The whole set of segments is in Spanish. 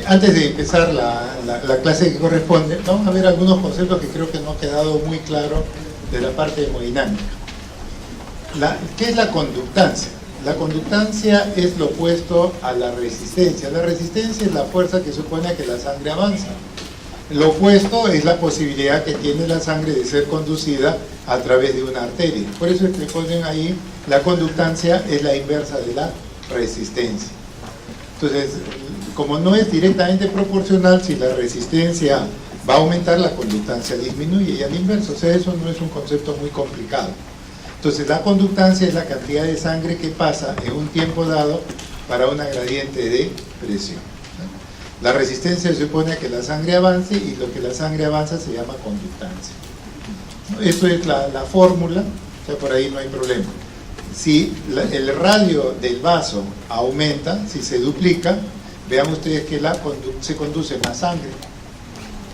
Antes de empezar la clase que corresponde, vamos a ver algunos conceptos que creo que no ha quedado muy claro de la parte hemodinámica. ¿Qué es la conductancia? La conductancia es lo opuesto a la resistencia. La resistencia es la fuerza que supone a que la sangre avanza. Lo opuesto es la posibilidad que tiene la sangre de ser conducida a través de una arteria. Por eso es que ponen ahí, la conductancia es la inversa de la resistencia. Entonces, como no es directamente proporcional, si la resistencia va a aumentar, la conductancia disminuye, y al inverso. O sea, eso no es un concepto muy complicado. Entonces, la conductancia es la cantidad de sangre que pasa en un tiempo dado para una gradiente de presión. La resistencia se supone a que la sangre avance, y lo que la sangre avanza se llama conductancia. Eso es la fórmula, o sea, por ahí no hay problema. Si el radio del vaso aumenta, si se duplica, vean ustedes que se conduce más sangre.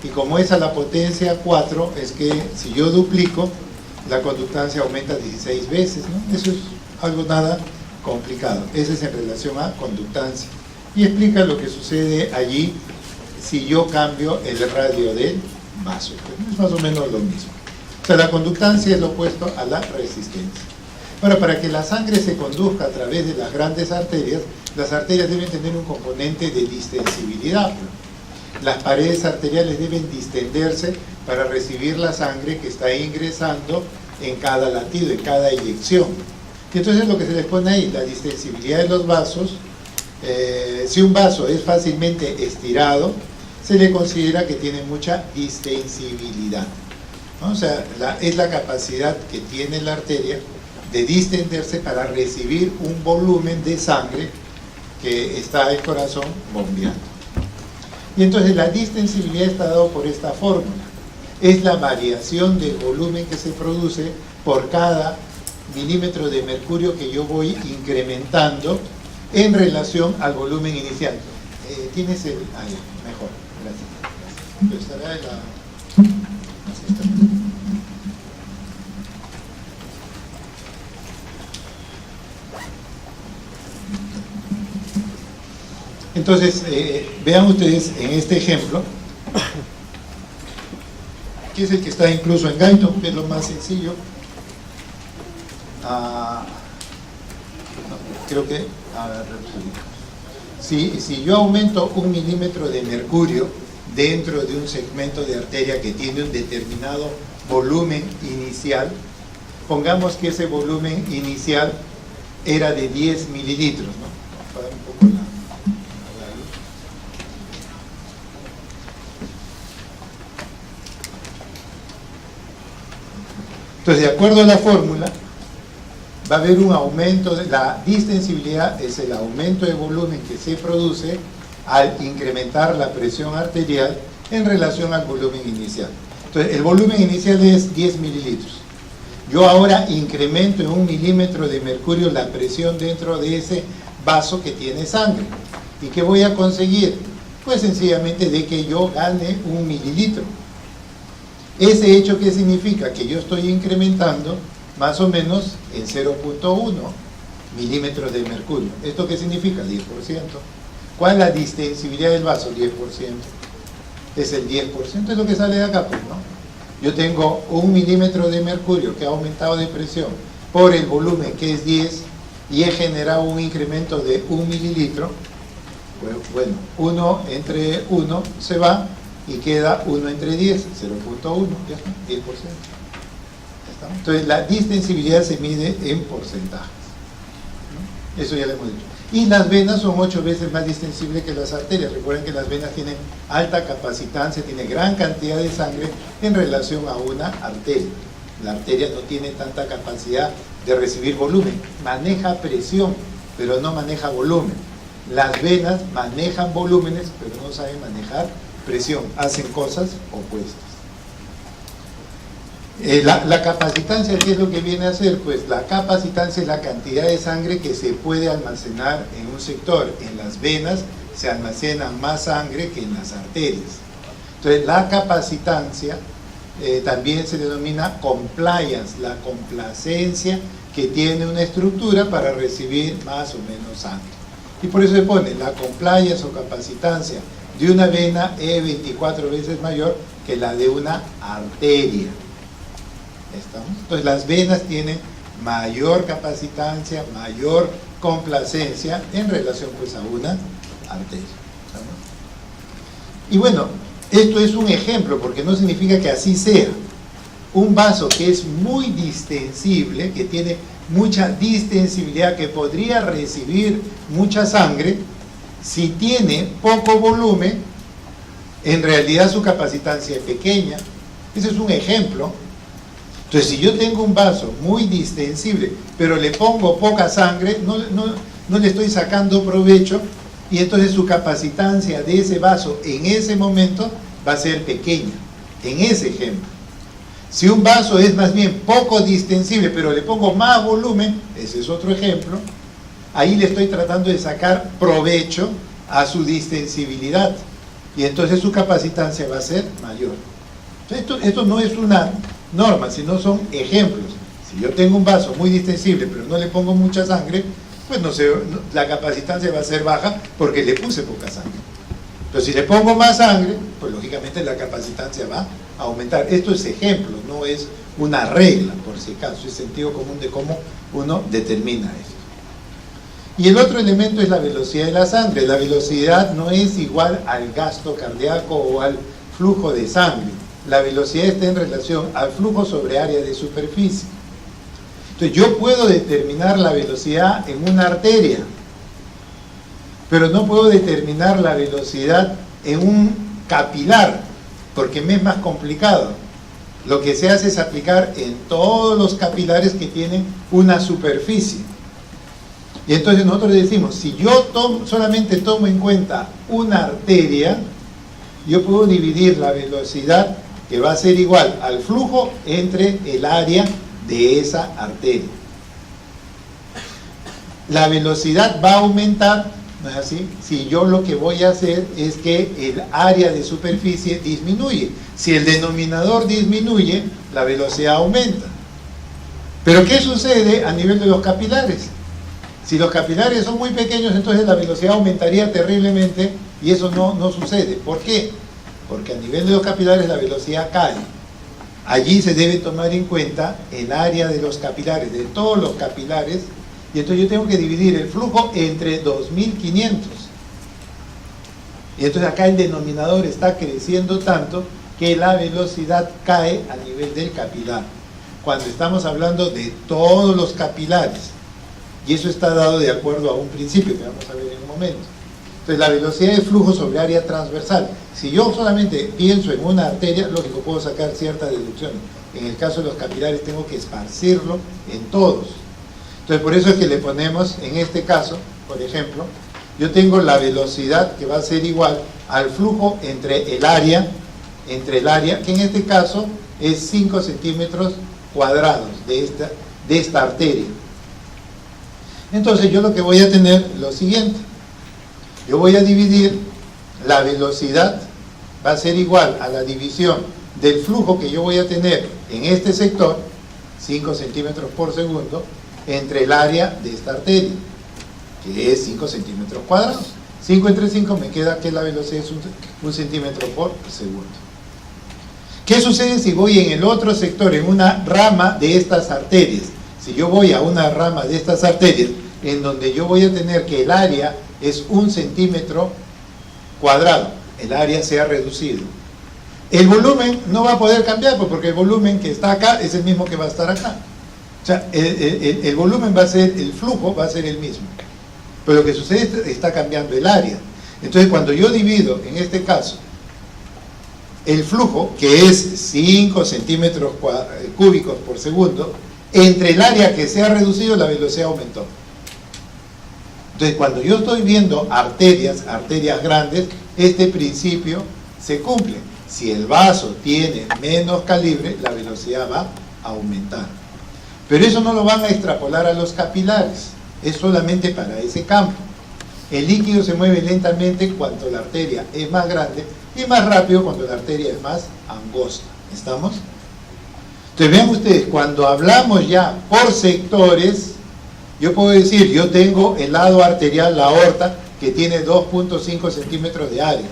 Y como es a la potencia 4, es que si yo duplico, la conductancia aumenta 16 veces, ¿no? Eso es algo nada complicado. Eso es en relación a conductancia. Y explica lo que sucede allí si yo cambio el radio del vaso. Es más o menos lo mismo. O sea, la conductancia es lo opuesto a la resistencia. Ahora, para que la sangre se conduzca a través de las grandes arterias, las arterias deben tener un componente de distensibilidad. Las paredes arteriales deben distenderse para recibir la sangre que está ingresando en cada latido, en cada eyección. Y entonces lo que se les pone ahí, la distensibilidad de los vasos. Si un vaso es fácilmente estirado, se le considera que tiene mucha distensibilidad, ¿no? O sea, es la capacidad que tiene la arteria de distenderse para recibir un volumen de sangre que está el corazón bombeando. Y entonces la distensibilidad está dado por esta fórmula. Es la variación del volumen que se produce por cada milímetro de mercurio que yo voy incrementando en relación al volumen inicial. ¿Tienes el...? Ahí, mejor, gracias. Estará en la... Entonces, vean ustedes en este ejemplo, que es el que está incluso en Guyton, que es lo más sencillo. Creo que si yo aumento 1 milímetro de mercurio dentro de un segmento de arteria que tiene un determinado volumen inicial, pongamos que ese volumen inicial era de 10 mililitros, ¿no? Para un poco la luz. Entonces, de acuerdo a la fórmula, va a haber un aumento de la distensibilidad, es el aumento de volumen que se produce al incrementar la presión arterial en relación al volumen inicial. Entonces, el volumen inicial es 10 mililitros. Yo ahora incremento en 1 milímetro de mercurio la presión dentro de ese vaso que tiene sangre. ¿Y qué voy a conseguir? Pues sencillamente de que yo gane 1 mililitro. ¿Ese hecho qué significa? Que yo estoy incrementando más o menos en 0.1 milímetros de mercurio. ¿Esto qué significa? 10%. ¿Cuál es la distensibilidad del vaso? 10%. Es el 10%, es lo que sale de acá, pues, ¿no? Yo tengo 1 milímetro de mercurio que ha aumentado de presión por el volumen que es 10 y he generado un incremento de 1 mililitro. Bueno, 1 entre 1 se va y queda 1 entre 10, 0.1, ya está, 10%. Entonces la distensibilidad se mide en porcentajes, ¿no? Eso ya lo hemos dicho. Y las venas son 8 veces más distensibles que las arterias. Recuerden que las venas tienen alta capacitancia, tienen gran cantidad de sangre en relación a una arteria. La arteria no tiene tanta capacidad de recibir volumen, maneja presión, pero no maneja volumen. Las venas manejan volúmenes, pero no saben manejar presión, hacen cosas opuestas. La capacitancia, ¿qué es lo que viene a hacer? Pues la capacitancia es la cantidad de sangre que se puede almacenar en un sector. En las venas se almacena más sangre que en las arterias. Entonces la capacitancia también se denomina compliance, la complacencia que tiene una estructura para recibir más o menos sangre. Y por eso se pone la compliance o capacitancia de una vena es 24 veces mayor que la de una arteria. ¿Estamos? Entonces las venas tienen mayor capacitancia, mayor complacencia en relación pues a una arteria. ¿Estamos? Y bueno, esto es un ejemplo porque no significa que así sea. Un vaso que es muy distensible, que tiene mucha distensibilidad, que podría recibir mucha sangre, si tiene poco volumen, en realidad su capacitancia es pequeña. Ese es un ejemplo. Entonces, si yo tengo un vaso muy distensible, pero le pongo poca sangre, no le estoy sacando provecho, y entonces su capacitancia de ese vaso en ese momento va a ser pequeña, en ese ejemplo. Si un vaso es más bien poco distensible, pero le pongo más volumen, ese es otro ejemplo, ahí le estoy tratando de sacar provecho a su distensibilidad, y entonces su capacitancia va a ser mayor. Esto no es una norma, sino son ejemplos. Si yo tengo un vaso muy distensible, pero no le pongo mucha sangre, pues la capacitancia va a ser baja porque le puse poca sangre. Pero si le pongo más sangre, pues lógicamente la capacitancia va a aumentar. Esto es ejemplo, no es una regla, por si acaso, es sentido común de cómo uno determina esto. Y el otro elemento es la velocidad de la sangre. La velocidad no es igual al gasto cardíaco o al flujo de sangre. La velocidad está en relación al flujo sobre área de superficie. Entonces yo puedo determinar la velocidad en una arteria, pero no puedo determinar la velocidad en un capilar, porque me es más complicado. Lo que se hace es aplicar en todos los capilares que tienen una superficie. Y entonces nosotros decimos, si yo solamente tomo en cuenta una arteria, yo puedo dividir la velocidad, que va a ser igual al flujo entre el área de esa arteria. La velocidad va a aumentar, ¿no es así? Si yo lo que voy a hacer es que el área de superficie disminuye. Si el denominador disminuye, la velocidad aumenta. Pero ¿qué sucede a nivel de los capilares? Si los capilares son muy pequeños, entonces la velocidad aumentaría terriblemente y eso no sucede. ¿Por qué? Porque a nivel de los capilares la velocidad cae. Allí se debe tomar en cuenta el área de los capilares, de todos los capilares, y entonces yo tengo que dividir el flujo entre 2500. Y entonces acá el denominador está creciendo tanto que la velocidad cae a nivel del capilar. Cuando estamos hablando de todos los capilares, y eso está dado de acuerdo a un principio que vamos a ver en un momento. Entonces la velocidad de flujo sobre área transversal. Si yo solamente pienso en una arteria, lógico, puedo sacar ciertas deducciones. En el caso de los capilares tengo que esparcirlo en todos. Entonces por eso es que le ponemos, en este caso, por ejemplo, yo tengo la velocidad que va a ser igual al flujo entre el área, que en este caso es 5 centímetros cuadrados de esta arteria. Entonces yo lo que voy a tener es lo siguiente. Yo voy a dividir la velocidad, va a ser igual a la división del flujo que yo voy a tener en este sector, 5 centímetros por segundo, entre el área de esta arteria, que es 5 centímetros cuadrados. 5 entre 5 me queda que la velocidad es 1 centímetro por segundo. ¿Qué sucede si voy en el otro sector, en una rama de estas arterias? Si yo voy a una rama de estas arterias, en donde yo voy a tener que el área es 1 centímetro cuadrado, el área se ha reducido. El volumen no va a poder cambiar, porque el volumen que está acá es el mismo que va a estar acá. O sea, el volumen va a ser, el flujo va a ser el mismo. Pero lo que sucede es que está cambiando el área. Entonces cuando yo divido, en este caso, el flujo, que es 5 centímetros cúbicos por segundo, entre el área que se ha reducido, la velocidad aumentó. Entonces, cuando yo estoy viendo arterias grandes, este principio se cumple. Si el vaso tiene menos calibre, la velocidad va a aumentar. Pero eso no lo van a extrapolar a los capilares, es solamente para ese campo. El líquido se mueve lentamente cuando la arteria es más grande y más rápido cuando la arteria es más angosta. ¿Estamos? Entonces vean ustedes, cuando hablamos ya por sectores, yo puedo decir, yo tengo el lado arterial, la aorta, que tiene 2.5 centímetros de área.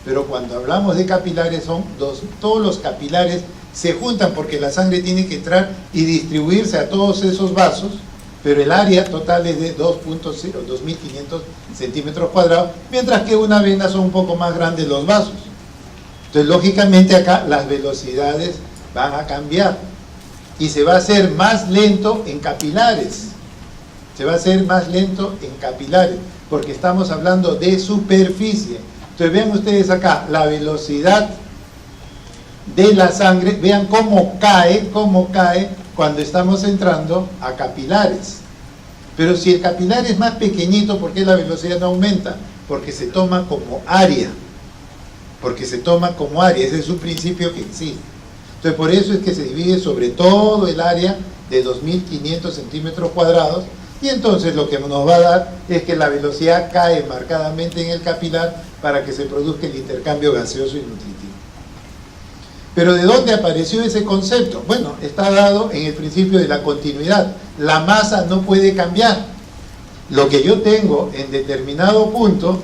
Pero cuando hablamos de capilares todos los capilares se juntan porque la sangre tiene que entrar y distribuirse a todos esos vasos, pero el área total es de 2.500 centímetros cuadrados, mientras que una vena son un poco más grandes los vasos. Entonces, lógicamente acá las velocidades van a cambiar y se va a hacer más lento en capilares. Se va a hacer más lento en capilares, porque estamos hablando de superficie. Entonces, vean ustedes acá, la velocidad de la sangre, vean cómo cae cuando estamos entrando a capilares. Pero si el capilar es más pequeñito, ¿por qué la velocidad no aumenta? Porque se toma como área. Ese es un principio que existe. Entonces, por eso es que se divide sobre todo el área de 2.500 centímetros cuadrados, y entonces lo que nos va a dar es que la velocidad cae marcadamente en el capilar para que se produzca el intercambio gaseoso y nutritivo. Pero ¿de dónde apareció ese concepto? Bueno, está dado en el principio de la continuidad. La masa no puede cambiar. Lo que yo tengo en determinado punto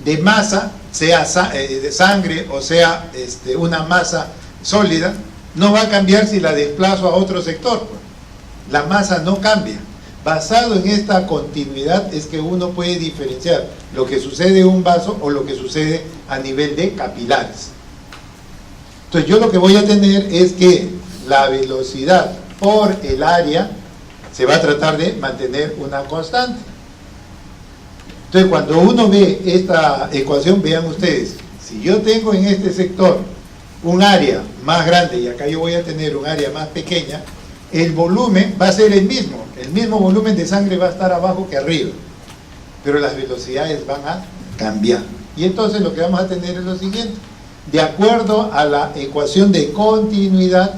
de masa, sea de sangre o sea una masa sólida, no va a cambiar si la desplazo a otro sector. La masa no cambia. Basado en esta continuidad es que uno puede diferenciar lo que sucede en un vaso o lo que sucede a nivel de capilares. Entonces yo lo que voy a tener es que la velocidad por el área se va a tratar de mantener una constante. Entonces cuando uno ve esta ecuación, vean ustedes, si yo tengo en este sector un área más grande y acá yo voy a tener un área más pequeña, el volumen va a ser el mismo volumen de sangre va a estar abajo que arriba, pero las velocidades van a cambiar. Y entonces lo que vamos a tener es lo siguiente: de acuerdo a la ecuación de continuidad,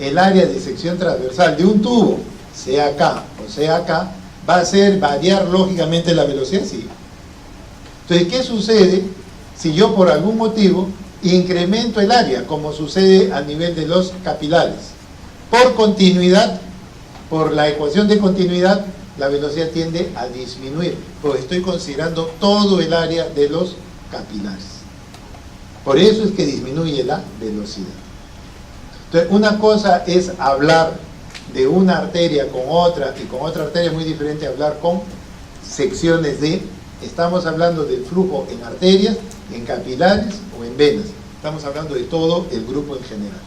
el área de sección transversal de un tubo, sea acá o sea acá, va a hacer variar lógicamente la velocidad, sí. Entonces, ¿qué sucede si yo por algún motivo incremento el área, como sucede a nivel de los capilares? Por continuidad, por la ecuación de continuidad, la velocidad tiende a disminuir, porque estoy considerando todo el área de los capilares. Por eso es que disminuye la velocidad. Entonces, una cosa es hablar de una arteria con otra, y con otra arteria es muy diferente hablar con secciones de... Estamos hablando del flujo en arterias, en capilares o en venas. Estamos hablando de todo el grupo en general.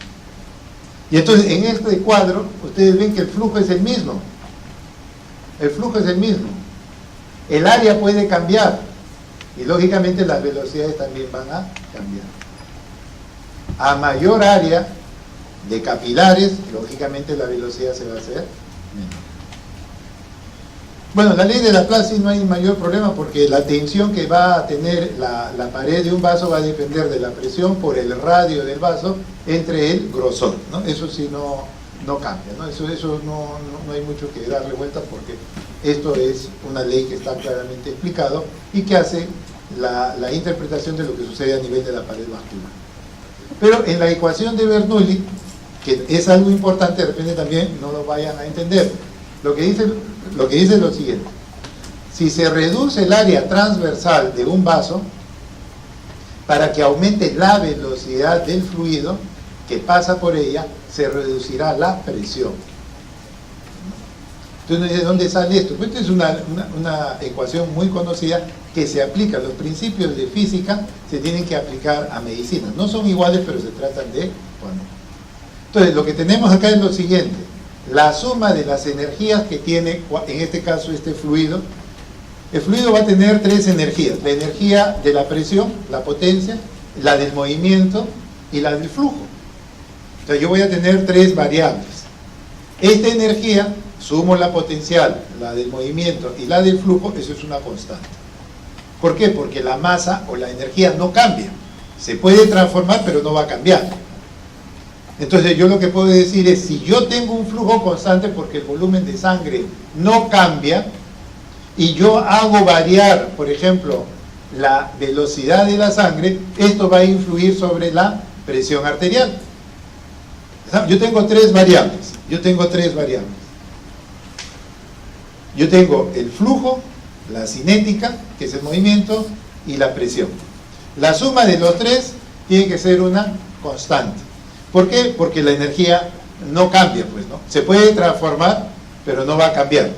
Y entonces, en este cuadro, ustedes ven que el flujo es el mismo. El flujo es el mismo. El área puede cambiar. Y lógicamente las velocidades también van a cambiar. A mayor área de capilares, lógicamente la velocidad se va a hacer menor. Bueno, la ley de Laplace no hay mayor problema, porque la tensión que va a tener la pared de un vaso va a depender de la presión por el radio del vaso entre el grosor, ¿no? Eso sí no cambia, ¿no? Eso no hay mucho que darle vuelta, porque esto es una ley que está claramente explicado y que hace la interpretación de lo que sucede a nivel de la pared vascular. Pero en la ecuación de Bernoulli, que es algo importante, de repente también no lo vayan a entender, lo que dice es lo siguiente: si se reduce el área transversal de un vaso para que aumente la velocidad del fluido que pasa por ella, se reducirá la presión. Entonces, ¿de dónde sale esto? Pues esta es una ecuación muy conocida que se aplica. Los principios de física se tienen que aplicar a medicina. No son iguales, pero se tratan de poner. Entonces, lo que tenemos acá es lo siguiente: la suma de las energías que tiene, en este caso, este fluido. El fluido va a tener tres energías: la energía de la presión, la potencia, la del movimiento y la del flujo. O sea, yo voy a tener tres variables. Esta energía, sumo la potencial, la del movimiento y la del flujo, eso es una constante. ¿Por qué? Porque la masa o la energía no cambia. Se puede transformar, pero no va a cambiar. Entonces yo lo que puedo decir es, si yo tengo un flujo constante porque el volumen de sangre no cambia, y yo hago variar, por ejemplo, la velocidad de la sangre, esto va a influir sobre la presión arterial. Yo tengo tres variables. Yo tengo el flujo, la cinética, que es el movimiento, y la presión. La suma de los tres tiene que ser una constante. ¿Por qué? Porque la energía no cambia, pues, ¿no? Se puede transformar, pero no va a cambiar.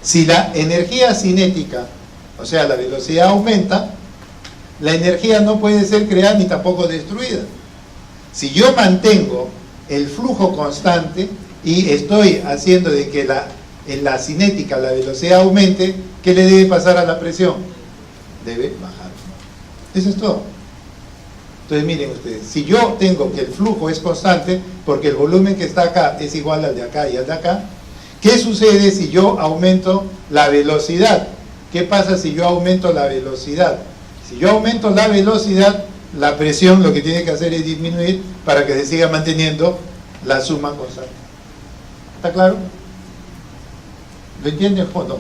Si la energía cinética, o sea, la velocidad aumenta, la energía no puede ser creada ni tampoco destruida. Si yo mantengo el flujo constante y estoy haciendo de que en la cinética la velocidad aumente, ¿qué le debe pasar a la presión? Debe bajar. Eso es todo. Entonces miren ustedes, si yo tengo que el flujo es constante, porque el volumen que está acá es igual al de acá y al de acá, ¿qué sucede si yo aumento la velocidad? ¿Qué pasa si yo aumento la velocidad? Si yo aumento la velocidad, la presión lo que tiene que hacer es disminuir para que se siga manteniendo la suma constante. ¿Está claro? ¿Lo entienden o no?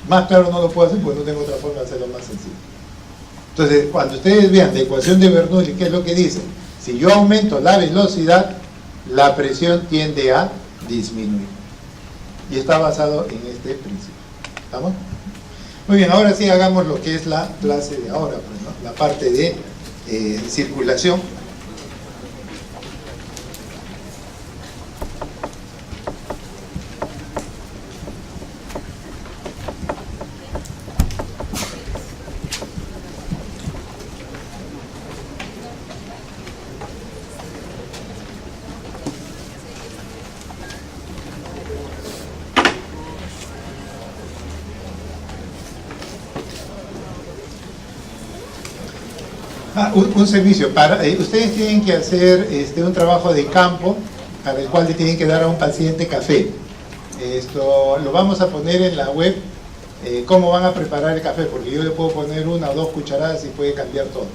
Más claro no lo puedo hacer porque no tengo otra forma de hacerlo más sencillo. Entonces, cuando ustedes vean la ecuación de Bernoulli, ¿qué es lo que dice? Si yo aumento la velocidad, la presión tiende a disminuir. Y está basado en este principio. ¿Estamos? Muy bien, ahora sí hagamos lo que es la clase de ahora, pues, ¿no? La parte de circulación. Un servicio. Ustedes tienen que hacer un trabajo de campo para el cual le tienen que dar a un paciente café. Esto lo vamos a poner en la web, cómo van a preparar el café, porque yo le puedo poner 1 o 2 cucharadas y puede cambiar todo.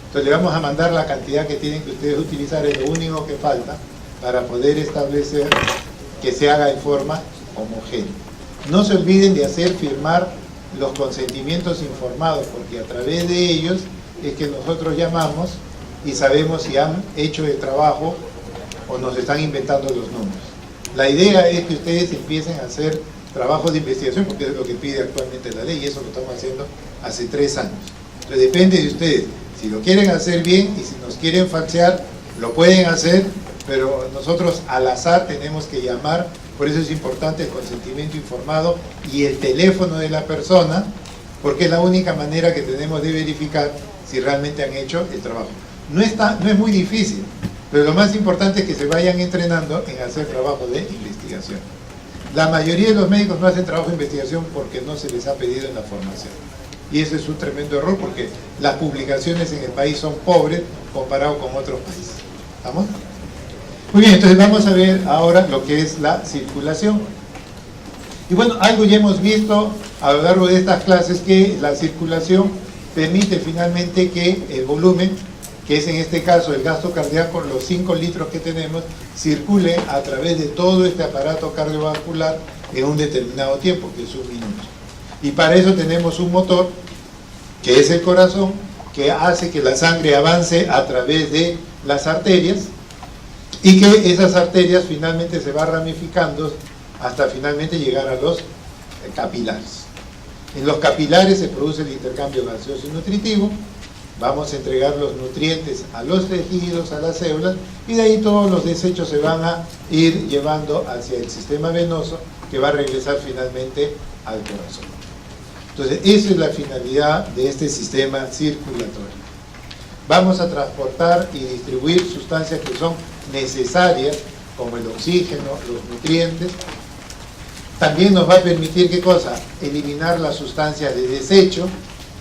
Entonces le vamos a mandar la cantidad que tienen que ustedes utilizar, es lo único que falta para poder establecer que se haga en forma homogénea. No se olviden de hacer firmar los consentimientos informados, porque a través de ellos es que nosotros llamamos y sabemos si han hecho el trabajo o nos están inventando los números. La idea es que ustedes empiecen a hacer trabajos de investigación, porque es lo que pide actualmente la ley, y eso lo estamos haciendo hace 3 años. Entonces depende de ustedes, si lo quieren hacer bien y si nos quieren falsear, lo pueden hacer, pero nosotros al azar tenemos que llamar, por eso es importante el consentimiento informado y el teléfono de la persona, porque es la única manera que tenemos de verificar si realmente han hecho el trabajo. No es muy difícil, pero lo más importante es que se vayan entrenando en hacer trabajo de investigación. La mayoría de los médicos no hacen trabajo de investigación porque no se les ha pedido en la formación. Y ese es un tremendo error porque las publicaciones en el país son pobres comparado con otros países. ¿Estamos? Muy bien, entonces vamos a ver ahora lo que es la circulación. Y bueno, algo ya hemos visto a lo largo de estas clases, que la circulación permite finalmente que el volumen, que es en este caso el gasto cardíaco, los 5 litros que tenemos, circule a través de todo este aparato cardiovascular en un determinado tiempo, que es 1 minuto. Y para eso tenemos un motor, que es el corazón, que hace que la sangre avance a través de las arterias, y que esas arterias finalmente se van ramificando hasta finalmente llegar a los capilares. En los capilares se produce el intercambio gaseoso y nutritivo, vamos a entregar los nutrientes a los tejidos, a las células, y de ahí todos los desechos se van a ir llevando hacia el sistema venoso, que va a regresar finalmente al corazón. Entonces, esa es la finalidad de este sistema circulatorio. Vamos a transportar y distribuir sustancias que son necesarias, como el oxígeno, los nutrientes. También nos va a permitir, ¿qué cosa? Eliminar las sustancias de desecho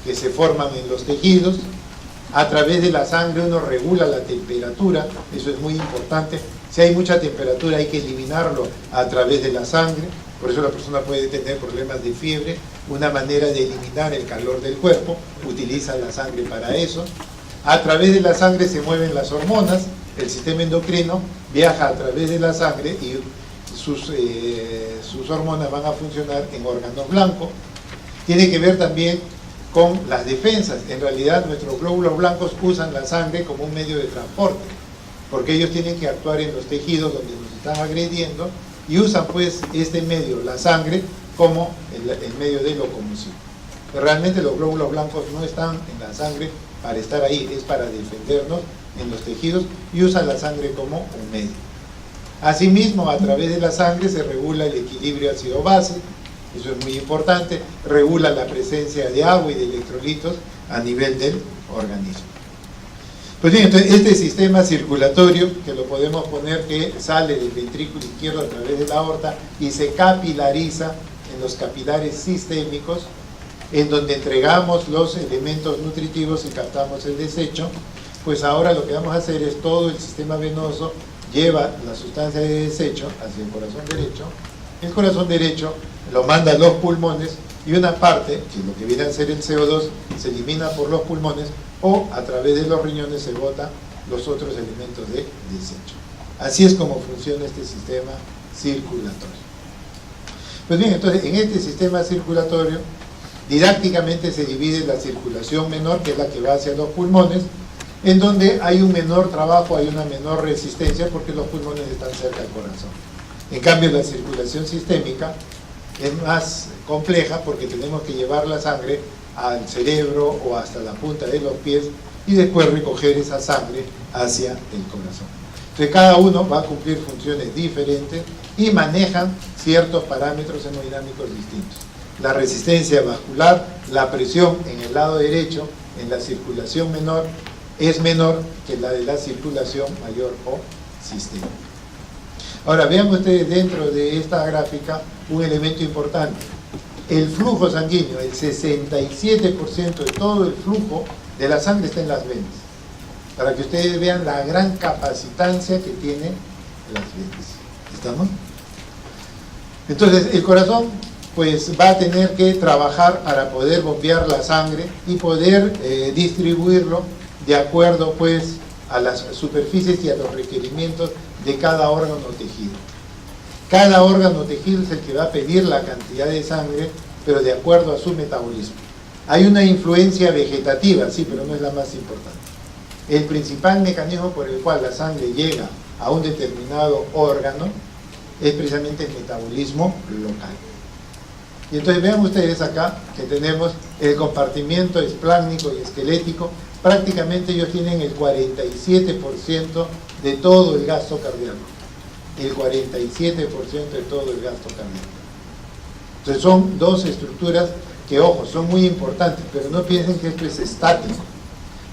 que se forman en los tejidos. A través de la sangre uno regula la temperatura, eso es muy importante. Si hay mucha temperatura hay que eliminarlo a través de la sangre, por eso la persona puede tener problemas de fiebre. Una manera de eliminar el calor del cuerpo, utiliza la sangre para eso. A través de la sangre se mueven las hormonas, el sistema endocrino viaja a través de la sangre y sus hormonas van a funcionar en órganos blancos. Tiene que ver también con las defensas. En realidad nuestros glóbulos blancos usan la sangre como un medio de transporte, porque ellos tienen que actuar en los tejidos donde nos están agrediendo y usan pues este medio, la sangre, como el medio de locomoción. Pero realmente los glóbulos blancos no están en la sangre para estar ahí, es para defendernos en los tejidos y usa la sangre como un medio. Asimismo, a través de la sangre se regula el equilibrio ácido-base, eso es muy importante, regula la presencia de agua y de electrolitos a nivel del organismo. Pues bien, entonces este sistema circulatorio, que lo podemos poner que sale del ventrículo izquierdo a través de la aorta y se capilariza en los capilares sistémicos, en donde entregamos los elementos nutritivos y captamos el desecho, pues ahora lo que vamos a hacer es todo el sistema venoso lleva la sustancia de desecho hacia el corazón derecho lo manda a los pulmones y una parte, que lo que viene a ser el CO2, se elimina por los pulmones o a través de los riñones se bota los otros elementos de desecho. Así es como funciona este sistema circulatorio. Pues bien, entonces en este sistema circulatorio didácticamente se divide la circulación menor, que es la que va hacia los pulmones, en donde hay un menor trabajo, hay una menor resistencia porque los pulmones están cerca del corazón. En cambio, la circulación sistémica es más compleja porque tenemos que llevar la sangre al cerebro o hasta la punta de los pies y después recoger esa sangre hacia el corazón. Entonces cada uno va a cumplir funciones diferentes y manejan ciertos parámetros hemodinámicos distintos. La resistencia vascular, la presión en el lado derecho, en la circulación menor, es menor que la de la circulación mayor o sistémica. Ahora vean ustedes dentro de esta gráfica un elemento importante. El flujo sanguíneo, el 67% de todo el flujo de la sangre está en las venas. Para que ustedes vean la gran capacitancia que tienen las venas. ¿Estamos? Entonces el corazón pues va a tener que trabajar para poder bombear la sangre y poder distribuirlo de acuerdo pues a las superficies y a los requerimientos de cada órgano o tejido. Cada órgano o tejido es el que va a pedir la cantidad de sangre, pero de acuerdo a su metabolismo. Hay una influencia vegetativa, sí, pero no es la más importante. El principal mecanismo por el cual la sangre llega a un determinado órgano es precisamente el metabolismo local. Y entonces vean ustedes acá que tenemos el compartimiento espláncnico y esquelético. Prácticamente ellos tienen el 47% de todo el gasto cardíaco. El 47% de todo el gasto cardíaco. Entonces son dos estructuras que, ojo, son muy importantes, pero no piensen que esto es estático.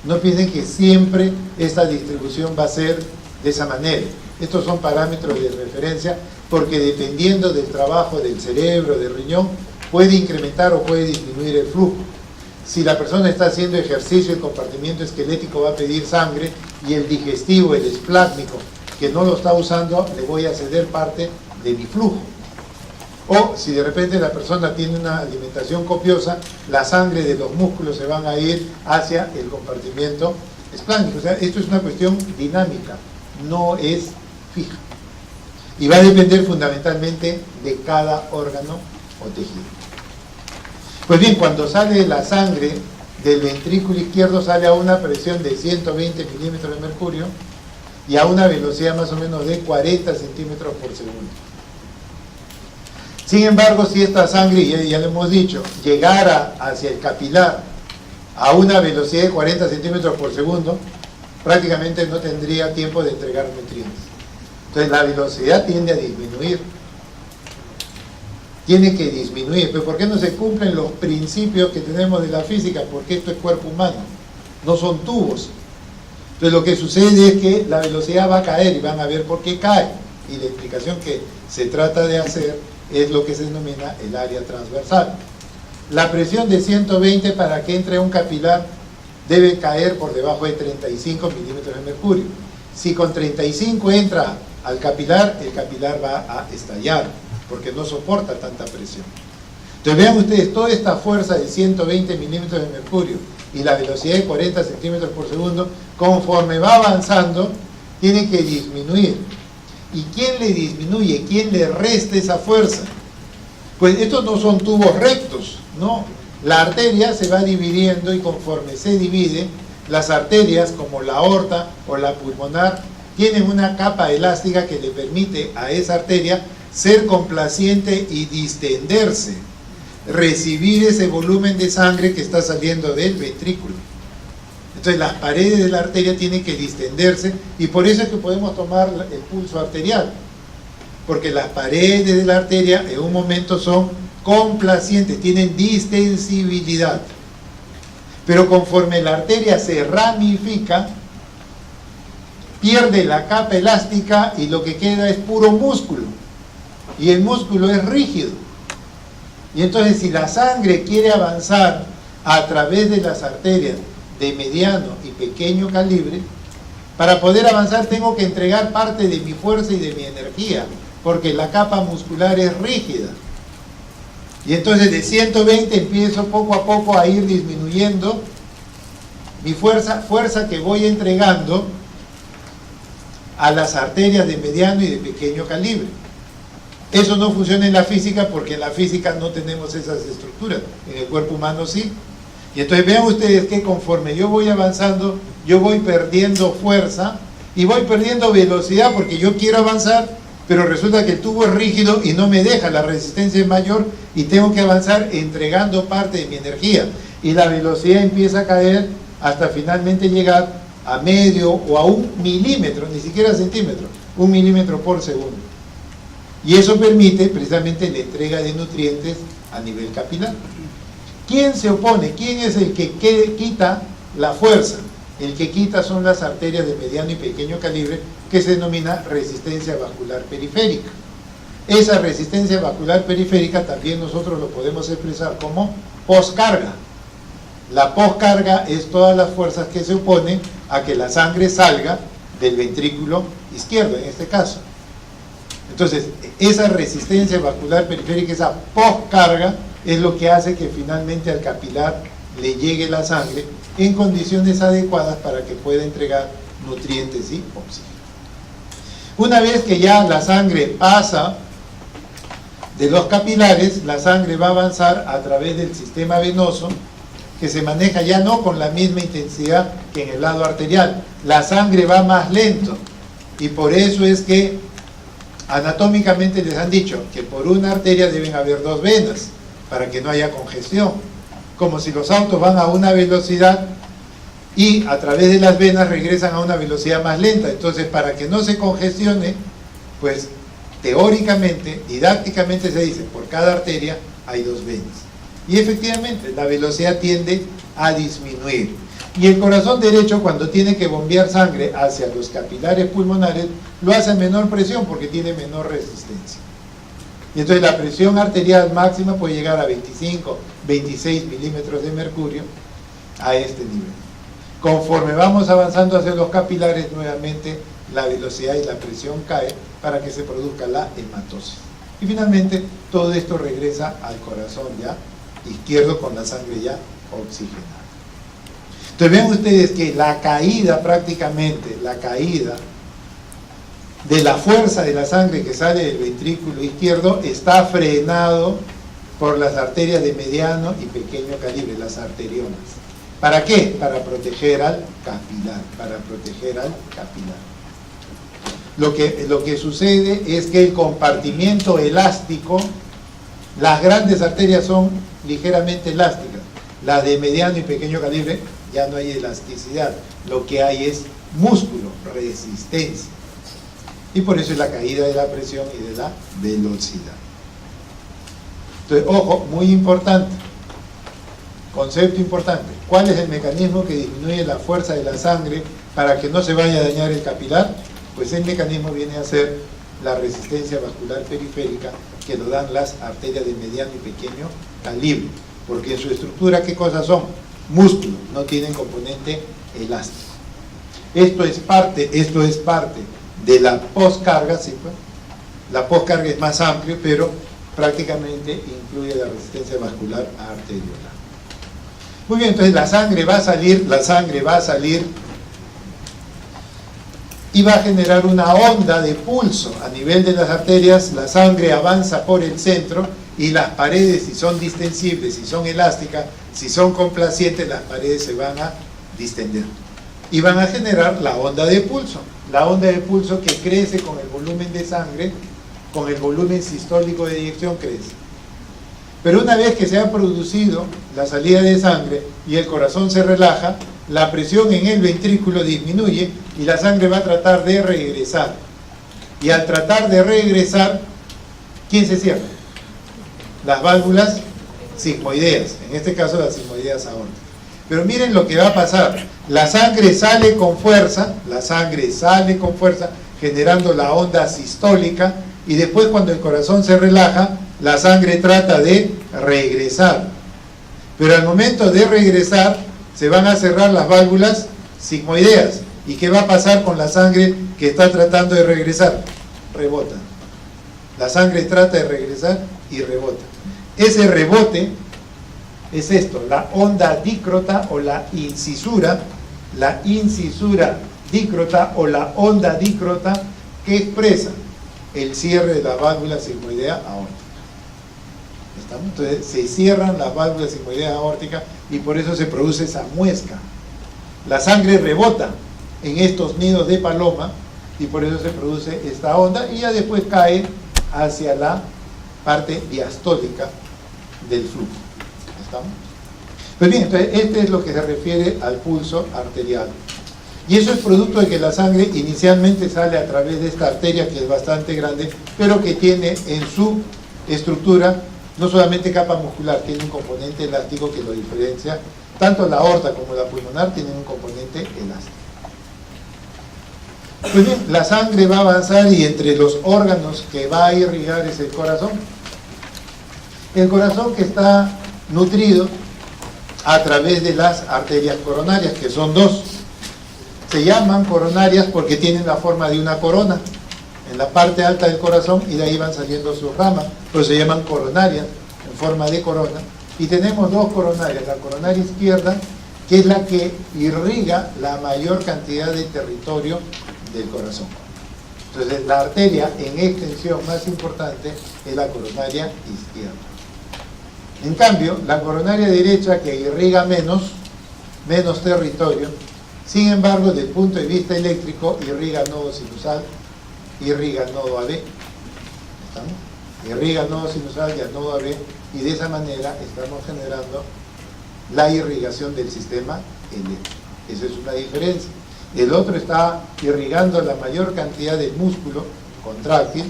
No piensen que siempre esta distribución va a ser de esa manera. Estos son parámetros de referencia porque dependiendo del trabajo del cerebro, del riñón, puede incrementar o puede disminuir el flujo. Si la persona está haciendo ejercicio, el compartimiento esquelético va a pedir sangre y el digestivo, el espláncnico, que no lo está usando, le voy a ceder parte de mi flujo. O si de repente la persona tiene una alimentación copiosa, la sangre de los músculos se van a ir hacia el compartimiento espláncnico. O sea, esto es una cuestión dinámica, no es fija. Y va a depender fundamentalmente de cada órgano o tejido. Pues bien, cuando sale la sangre del ventrículo izquierdo sale a una presión de 120 milímetros de mercurio y a una velocidad más o menos de 40 centímetros por segundo. Sin embargo, si esta sangre, ya lo hemos dicho, llegara hacia el capilar a una velocidad de 40 centímetros por segundo, prácticamente no tendría tiempo de entregar nutrientes. Entonces la velocidad tiende a disminuir. Tiene que disminuir. ¿Pero por qué no se cumplen los principios que tenemos de la física? Porque esto es cuerpo humano, no son tubos. Entonces lo que sucede es que la velocidad va a caer y van a ver por qué cae. Y la explicación que se trata de hacer es lo que se denomina el área transversal. La presión de 120 para que entre un capilar debe caer por debajo de 35 milímetros de mercurio. Si con 35 entra al capilar, el capilar va a estallar, porque no soporta tanta presión. Entonces vean ustedes, toda esta fuerza de 120 milímetros de mercurio y la velocidad de 40 centímetros por segundo, conforme va avanzando, tiene que disminuir. ¿Y quién le disminuye? ¿Quién le resta esa fuerza? Pues estos no son tubos rectos, no. La arteria se va dividiendo y conforme se divide, las arterias como la aorta o la pulmonar tienen una capa elástica que le permite a esa arteria ser complaciente y distenderse. recibir ese volumen de sangre que está saliendo del ventrículo. Entonces las paredes de la arteria tienen que distenderse, y por eso es que podemos tomar el pulso arterial, porque las paredes de la arteria en un momento son complacientes, tienen distensibilidad. Pero conforme la arteria se ramifica, pierde la capa elástica y lo que queda es puro músculo, y el músculo es rígido. Y entonces, si la sangre quiere avanzar a través de las arterias de mediano y pequeño calibre, para poder avanzar tengo que entregar parte de mi fuerza y de mi energía, porque la capa muscular es rígida. Y entonces de 120 empiezo poco a poco a ir disminuyendo mi fuerza que voy entregando a las arterias de mediano y de pequeño calibre. Eso no funciona en la física, porque en la física no tenemos esas estructuras, en el cuerpo humano sí. Y entonces vean ustedes que conforme yo voy avanzando, yo voy perdiendo fuerza y voy perdiendo velocidad, porque yo quiero avanzar, pero resulta que el tubo es rígido y no me deja, la resistencia es mayor y tengo que avanzar entregando parte de mi energía. Y la velocidad empieza a caer hasta finalmente llegar a medio o a 1 milímetro, ni siquiera centímetro, 1 milímetro por segundo. Y eso permite precisamente la entrega de nutrientes a nivel capilar. ¿Quién se opone? ¿Quién es el que quita la fuerza? El que quita son las arterias de mediano y pequeño calibre, que se denomina resistencia vascular periférica. Esa resistencia vascular periférica también nosotros lo podemos expresar como poscarga. La poscarga es todas las fuerzas que se oponen a que la sangre salga del ventrículo izquierdo, en este caso. Entonces, esa resistencia vascular periférica, esa poscarga, es lo que hace que finalmente al capilar le llegue la sangre en condiciones adecuadas para que pueda entregar nutrientes y oxígeno. Una vez que ya la sangre pasa de los capilares, la sangre va a avanzar a través del sistema venoso, que se maneja ya no con la misma intensidad que en el lado arterial. La sangre va más lento, y por eso es que anatómicamente les han dicho que por una arteria deben haber 2 venas, para que no haya congestión. Como si los autos van a una velocidad y a través de las venas regresan a una velocidad más lenta. Entonces, para que no se congestione, pues teóricamente, didácticamente se dice, por cada arteria hay 2 venas. Y efectivamente, la velocidad tiende a disminuir. Y el corazón derecho, cuando tiene que bombear sangre hacia los capilares pulmonares, lo hace a menor presión porque tiene menor resistencia. Y entonces la presión arterial máxima puede llegar a 25, 26 milímetros de mercurio a este nivel. Conforme vamos avanzando hacia los capilares, nuevamente la velocidad y la presión cae para que se produzca la hematosis. Y finalmente todo esto regresa al corazón ya izquierdo con la sangre ya oxigenada. Entonces vean ustedes que la caída, prácticamente la caída de la fuerza de la sangre que sale del ventrículo izquierdo está frenado por las arterias de mediano y pequeño calibre, las arteriolas. ¿Para qué? Para proteger al capilar, Lo que sucede es que el compartimiento elástico, las grandes arterias son ligeramente elásticas, las de mediano y pequeño calibre ya no hay elasticidad, lo que hay es músculo, resistencia. Y por eso es la caída de la presión y de la velocidad. Entonces, ojo, muy importante, concepto importante. ¿Cuál es el mecanismo que disminuye la fuerza de la sangre para que no se vaya a dañar el capilar? Pues el mecanismo viene a ser la resistencia vascular periférica, que lo dan las arterias de mediano y pequeño calibre. Porque en su estructura, ¿qué cosas son? Músculo, no tienen componente elástico. Esto es parte de la poscarga, ¿sí? La poscarga es más amplia, pero prácticamente incluye la resistencia vascular arteriolar. Muy bien, entonces la sangre va a salir y va a generar una onda de pulso a nivel de las arterias. La sangre avanza por el centro y las paredes, si son distensibles, si son elásticas, si son complacientes, las paredes se van a distender y van a generar la onda de pulso. La onda de pulso que crece con el volumen de sangre, con el volumen sistólico de eyección crece. Pero una vez que se ha producido la salida de sangre y el corazón se relaja, la presión en el ventrículo disminuye y la sangre va a tratar de regresar. Y al tratar de regresar, ¿quién se cierra? Las válvulas sigmoideas, en este caso las sigmoideas aórticas. Pero miren lo que va a pasar. La sangre sale con fuerza, generando la onda sistólica, y después cuando el corazón se relaja, la sangre trata de regresar. Pero al momento de regresar, se van a cerrar las válvulas sigmoideas. ¿Y qué va a pasar con la sangre que está tratando de regresar? Rebota. La sangre trata de regresar y rebota. Ese rebote es esto, la onda dícrota o la incisura dícrota o la onda dícrota, que expresa el cierre de la válvula sigmoidea aórtica. ¿Estamos? Entonces se cierran las válvulas sigmoideas aórticas y por eso se produce esa muesca. La sangre rebota en estos nidos de paloma y por eso se produce esta onda y ya después cae hacia la parte diastólica del flujo. ¿Estamos? Pues bien, entonces este es lo que se refiere al pulso arterial. Y eso es producto de que la sangre inicialmente sale a través de esta arteria que es bastante grande, pero que tiene en su estructura no solamente capa muscular, tiene un componente elástico que lo diferencia. Tanto la aorta como la pulmonar tienen un componente elástico. Pues bien, la sangre va a avanzar y entre los órganos que va a irrigar es el corazón. El corazón que está nutrido a través de las arterias coronarias, que son dos. Se llaman coronarias porque tienen la forma de una corona en la parte alta del corazón y de ahí van saliendo sus ramas, pero se llaman coronarias en forma de corona. Y tenemos dos coronarias, la coronaria izquierda, que es la que irriga la mayor cantidad de territorio del corazón. Entonces la arteria en extensión más importante es la coronaria izquierda. En cambio, la coronaria derecha, que irriga menos territorio, sin embargo, desde el punto de vista eléctrico, irriga nodo sinusal, irriga nodo AB. ¿Estamos? Irriga nodo sinusal y al nodo AB, y de esa manera estamos generando la irrigación del sistema eléctrico. Esa es una diferencia. El otro está irrigando la mayor cantidad del músculo contráctil,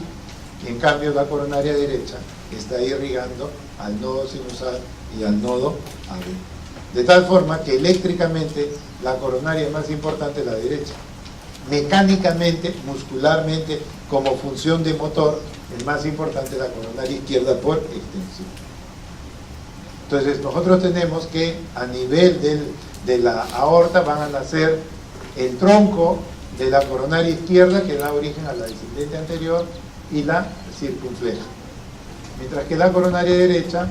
y en cambio la coronaria derecha está irrigando al nodo sinusal y al nodo AB. De tal forma que eléctricamente la coronaria más importante es la derecha. Mecánicamente, muscularmente, como función de motor, el más importante es la coronaria izquierda por extensión. Entonces nosotros tenemos que a nivel de la aorta van a nacer el tronco de la coronaria izquierda, que da origen a la descendente anterior, y la circunfleja. Mientras que la coronaria derecha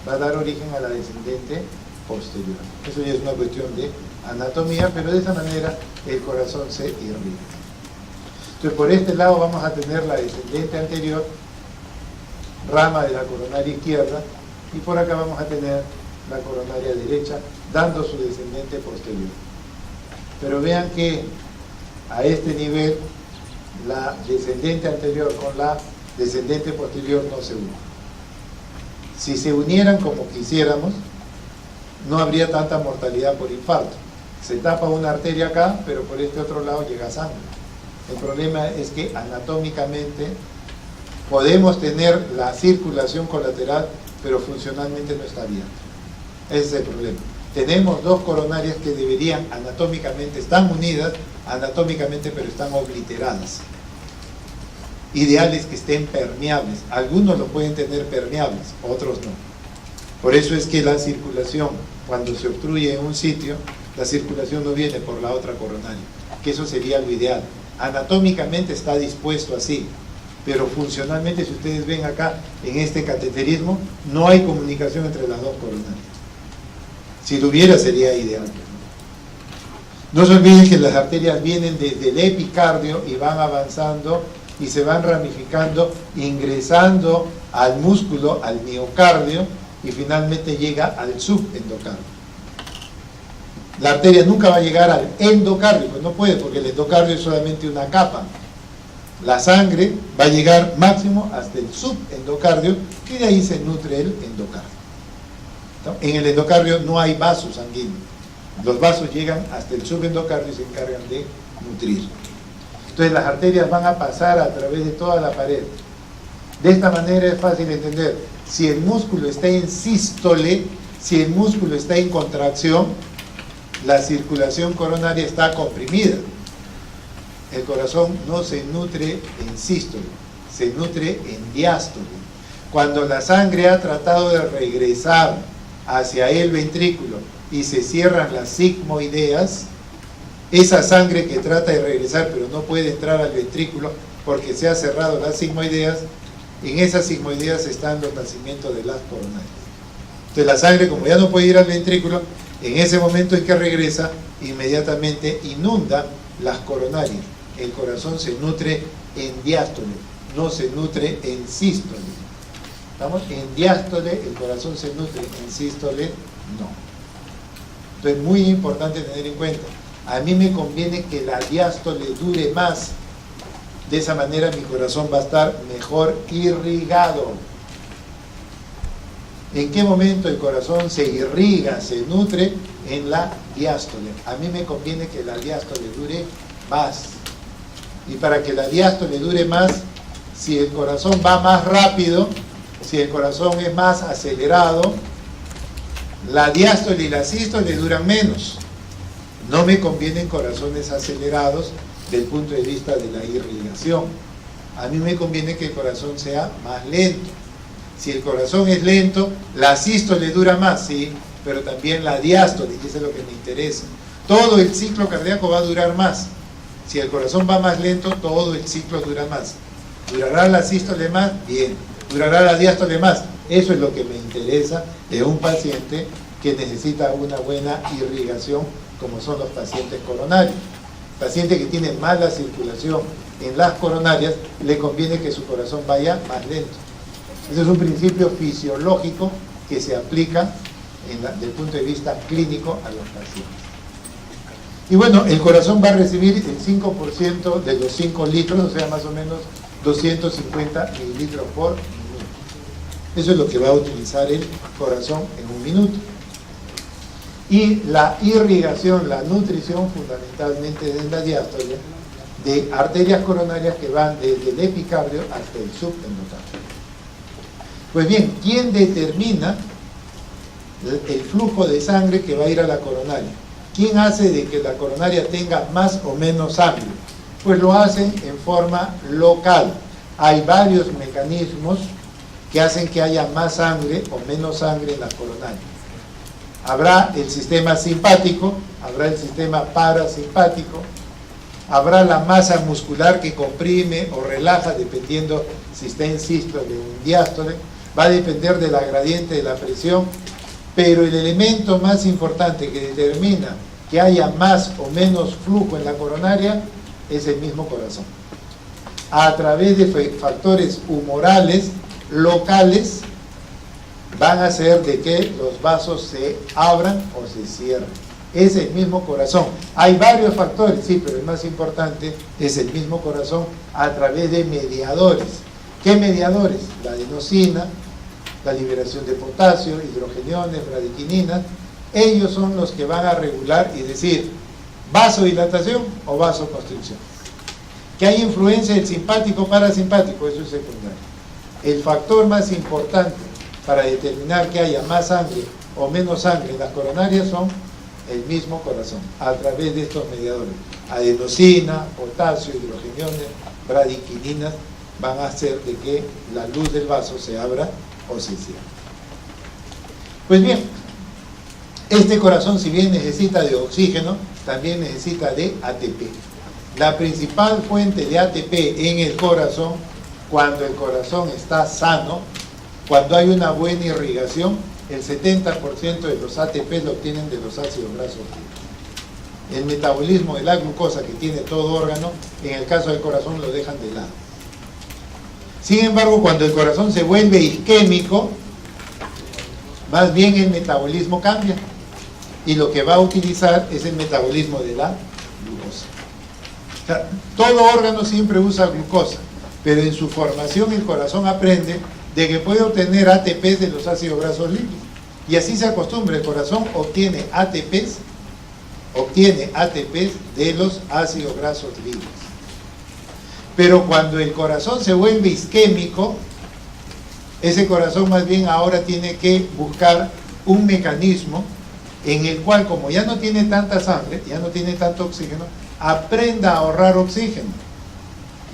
va a dar origen a la descendente posterior. Eso ya es una cuestión de anatomía, pero de esa manera el corazón se irriga. Entonces por este lado vamos a tener la descendente anterior, rama de la coronaria izquierda, y por acá vamos a tener la coronaria derecha, dando su descendente posterior. Pero vean que a este nivel la descendente anterior con la descendente posterior no se unen. Si se unieran como quisiéramos, no habría tanta mortalidad por infarto. Se tapa una arteria acá, pero por este otro lado llega sangre. El problema es que anatómicamente podemos tener la circulación colateral, pero funcionalmente no está bien. Ese es el problema. Tenemos dos coronarias que deberían anatómicamente, están unidas anatómicamente, pero están obliteradas. Ideal es que estén permeables. Algunos lo pueden tener permeables, otros no. Por eso es que la circulación, cuando se obstruye en un sitio, la circulación no viene por la otra coronaria, que eso sería lo ideal. Anatómicamente está dispuesto así, pero funcionalmente, si ustedes ven acá en este cateterismo, no hay comunicación entre las dos coronarias. Si lo hubiera, sería ideal. No se olviden que las arterias vienen desde el epicardio y van avanzando y se van ramificando, ingresando al músculo, al miocardio, y finalmente llega al subendocardio. La arteria nunca va a llegar al endocardio, pues no puede, porque el endocardio es solamente una capa. La sangre va a llegar máximo hasta el subendocardio y de ahí se nutre el endocardio. ¿No? En el endocardio no hay vasos sanguíneos. Los vasos llegan hasta el subendocardio y se encargan de nutrir. Entonces las arterias van a pasar a través de toda la pared. De esta manera es fácil entender. Si el músculo está en sístole, si el músculo está en contracción, la circulación coronaria está comprimida. El corazón no se nutre en sístole, se nutre en diástole. Cuando la sangre ha tratado de regresar hacia el ventrículo y se cierran las sigmoideas, esa sangre que trata de regresar pero no puede entrar al ventrículo porque se ha cerrado las sigmoideas, en esas sigmoideas están los nacimientos de las coronarias. Entonces la sangre, como ya no puede ir al ventrículo, en ese momento en que regresa, inmediatamente inunda las coronarias. El corazón se nutre en diástole, no se nutre en sístole. ¿Estamos? En diástole el corazón se nutre, en sístole no. Entonces muy importante tener en cuenta. A mí me conviene que la diástole dure más. De esa manera mi corazón va a estar mejor irrigado. ¿En qué momento el corazón se irriga, se nutre? En la diástole. A mí me conviene que la diástole dure más. Y para que la diástole dure más, si el corazón va más rápido, si el corazón es más acelerado, la diástole y la sístole duran menos. No me convienen corazones acelerados del punto de vista de la irrigación. A mí me conviene que el corazón sea más lento. Si el corazón es lento, la sístole dura más, sí, pero también la diástole, y eso es lo que me interesa. Todo el ciclo cardíaco va a durar más. Si el corazón va más lento, todo el ciclo dura más. ¿Durará la sístole más? Bien. ¿Durará la diástole más? Eso es lo que me interesa de un paciente que necesita una buena irrigación, como son los pacientes coronarios. Paciente que tiene mala circulación en las coronarias, le conviene que su corazón vaya más lento. Ese es un principio fisiológico que se aplica desde el punto de vista clínico a los pacientes. Y bueno, el corazón va a recibir el 5% de los 5 litros, o sea, más o menos 250 mililitros por minuto. Eso es lo que va a utilizar el corazón en un minuto. Y la irrigación, la nutrición, fundamentalmente de la diástole, de arterias coronarias que van desde el epicardio hasta el subendocardio. Pues bien, ¿quién determina el flujo de sangre que va a ir a la coronaria? ¿Quién hace de que la coronaria tenga más o menos sangre? Pues lo hacen en forma local. Hay varios mecanismos que hacen que haya más sangre o menos sangre en la coronaria. Habrá el sistema simpático, habrá el sistema parasimpático, habrá la masa muscular que comprime o relaja dependiendo si está en sístole o en diástole. Va a depender de la gradiente de la presión, pero el elemento más importante que determina que haya más o menos flujo en la coronaria es el mismo corazón. A través de factores humorales locales van a hacer de que los vasos se abran o se cierren. Es el mismo corazón. Hay varios factores, sí, pero el más importante es el mismo corazón a través de mediadores. ¿Qué mediadores? La adenosina, la liberación de potasio, hidrogeniones, bradicininas. Ellos son los que van a regular y decir vasodilatación o vasoconstricción. Que hay influencia del simpático o parasimpático, eso es secundario. El factor más importante para determinar que haya más sangre o menos sangre en las coronarias son el mismo corazón, a través de estos mediadores. Adenosina, potasio, hidrogeniones, bradicininas van a hacer de que la luz del vaso se abra o se cierre. Pues bien, este corazón, si bien necesita de oxígeno, también necesita de ATP. La principal fuente de ATP en el corazón, cuando el corazón está sano, cuando hay una buena irrigación, el 70% de los ATP lo obtienen de los ácidos grasos libres. El metabolismo de la glucosa que tiene todo órgano, en el caso del corazón lo dejan de lado. Sin embargo, cuando el corazón se vuelve isquémico, más bien el metabolismo cambia y lo que va a utilizar es el metabolismo de la glucosa. O sea, todo órgano siempre usa glucosa, pero en su formación el corazón aprende de que puede obtener ATPs de los ácidos grasos libres. Y así se acostumbra, el corazón obtiene ATPs de los ácidos grasos libres. Pero cuando el corazón se vuelve isquémico, ese corazón más bien ahora tiene que buscar un mecanismo en el cual, como ya no tiene tanta sangre, ya no tiene tanto oxígeno, aprenda a ahorrar oxígeno.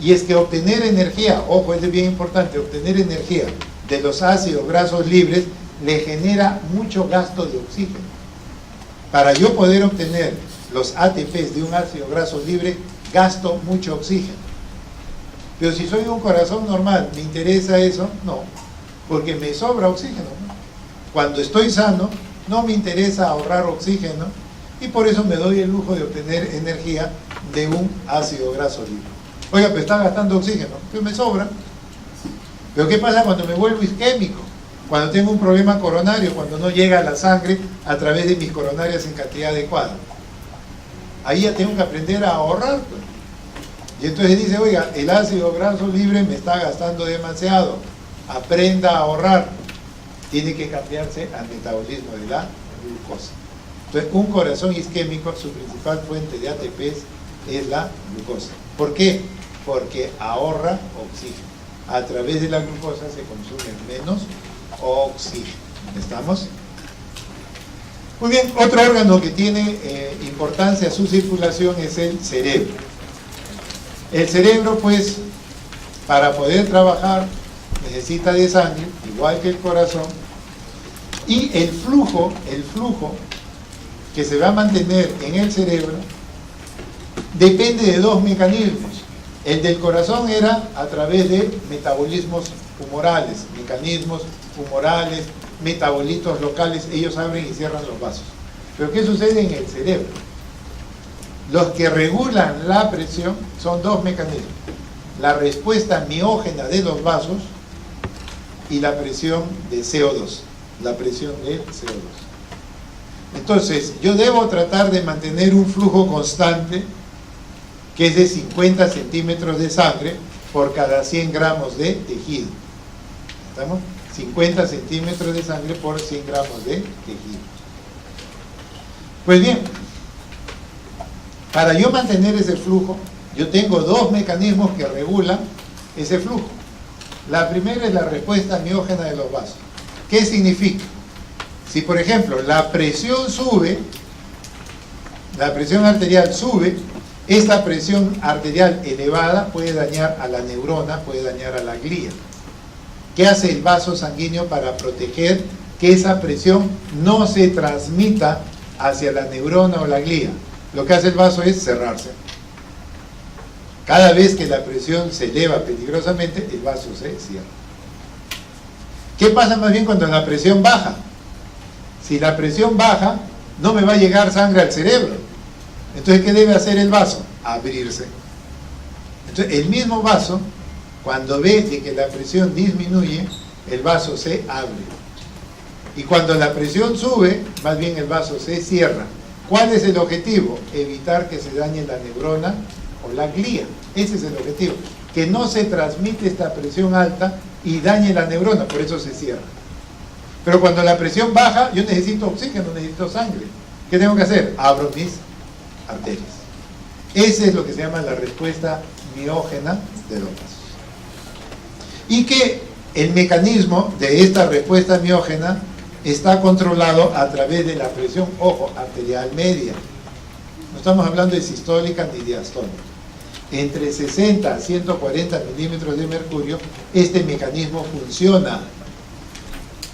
Y es que obtener energía, ojo, es bien importante, obtener energía de los ácidos grasos libres le genera mucho gasto de oxígeno. Para yo poder obtener los ATPs de un ácido graso libre, gasto mucho oxígeno. Pero si soy un corazón normal, ¿me interesa eso? No, porque me sobra oxígeno. Cuando estoy sano, no me interesa ahorrar oxígeno y por eso me doy el lujo de obtener energía de un ácido graso libre. Oiga, pero está gastando oxígeno, pero me sobra. Pero ¿qué pasa cuando me vuelvo isquémico? Cuando tengo un problema coronario, cuando no llega la sangre a través de mis coronarias en cantidad adecuada. Ahí ya tengo que aprender a ahorrar, pues. Y entonces dice, oiga, el ácido graso libre me está gastando demasiado. Aprenda a ahorrar. Tiene que cambiarse al metabolismo de la glucosa. Entonces, un corazón isquémico, su principal fuente de ATPs es la glucosa. ¿Por qué? Porque ahorra oxígeno. A través de la glucosa se consume menos oxígeno. ¿Estamos? Muy bien, otro órgano que tiene importancia a su circulación es el cerebro. El cerebro, pues, para poder trabajar, necesita de sangre, igual que el corazón, y el flujo que se va a mantener en el cerebro depende de dos mecanismos. El del corazón era a través de metabolitos humorales, metabolitos locales, ellos abren y cierran los vasos. Pero ¿qué sucede en el cerebro? Los que regulan la presión son dos mecanismos: la respuesta miógena de los vasos y la presión de CO2, la presión de CO2. Entonces, yo debo tratar de mantener un flujo constante que es de 50 centímetros de sangre por cada 100 gramos de tejido. ¿Estamos? 50 centímetros de sangre por 100 gramos de tejido. Pues bien, para yo mantener ese flujo, yo tengo dos mecanismos que regulan ese flujo. La primera es la respuesta miógena de los vasos. ¿Qué significa? Si, por ejemplo, la presión sube, la presión arterial sube, esta presión arterial elevada puede dañar a la neurona, puede dañar a la glía. ¿Qué hace el vaso sanguíneo para proteger que esa presión no se transmita hacia la neurona o la glía? Lo que hace el vaso es cerrarse. Cada vez que la presión se eleva peligrosamente, el vaso se cierra. ¿Qué pasa más bien cuando la presión baja? Si la presión baja, no me va a llegar sangre al cerebro. Entonces, ¿qué debe hacer el vaso? Abrirse. Entonces, el mismo vaso, cuando ve que la presión disminuye, el vaso se abre. Y cuando la presión sube, más bien el vaso se cierra. ¿Cuál es el objetivo? Evitar que se dañe la neurona o la glía. Ese es el objetivo. Que no se transmite esta presión alta y dañe la neurona, por eso se cierra. Pero cuando la presión baja, yo necesito oxígeno, necesito sangre. ¿Qué tengo que hacer? Abro mis arterias. Ese es lo que se llama la respuesta miógena de los vasos. Y que el mecanismo de esta respuesta miógena está controlado a través de la presión, ojo, arterial media. No estamos hablando de sistólica ni diastólica. Entre 60 a 140 milímetros de mercurio, este mecanismo funciona.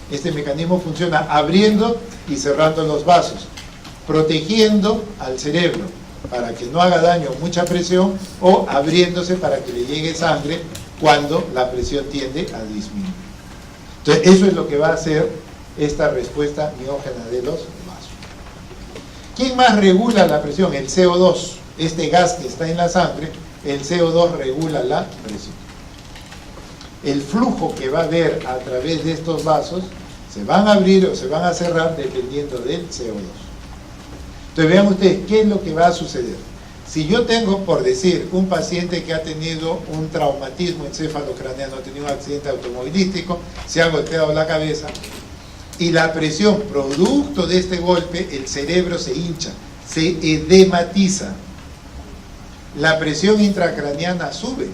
Este mecanismo funciona abriendo y cerrando los vasos, protegiendo al cerebro para que no haga daño mucha presión, o abriéndose para que le llegue sangre cuando la presión tiende a disminuir. Entonces, eso es lo que va a hacer esta respuesta miógena de los vasos. ¿Quién más regula la presión? El CO2, este gas que está en la sangre, el CO2 regula la presión. El flujo que va a haber a través de estos vasos se van a abrir o se van a cerrar dependiendo del CO2. Entonces vean ustedes qué es lo que va a suceder. Si yo tengo, por decir, un paciente que ha tenido un traumatismo encefalocraneano, ha tenido un accidente automovilístico, se ha golpeado la cabeza, y la presión, producto de este golpe, el cerebro se hincha, se edematiza. La presión intracraneana sube.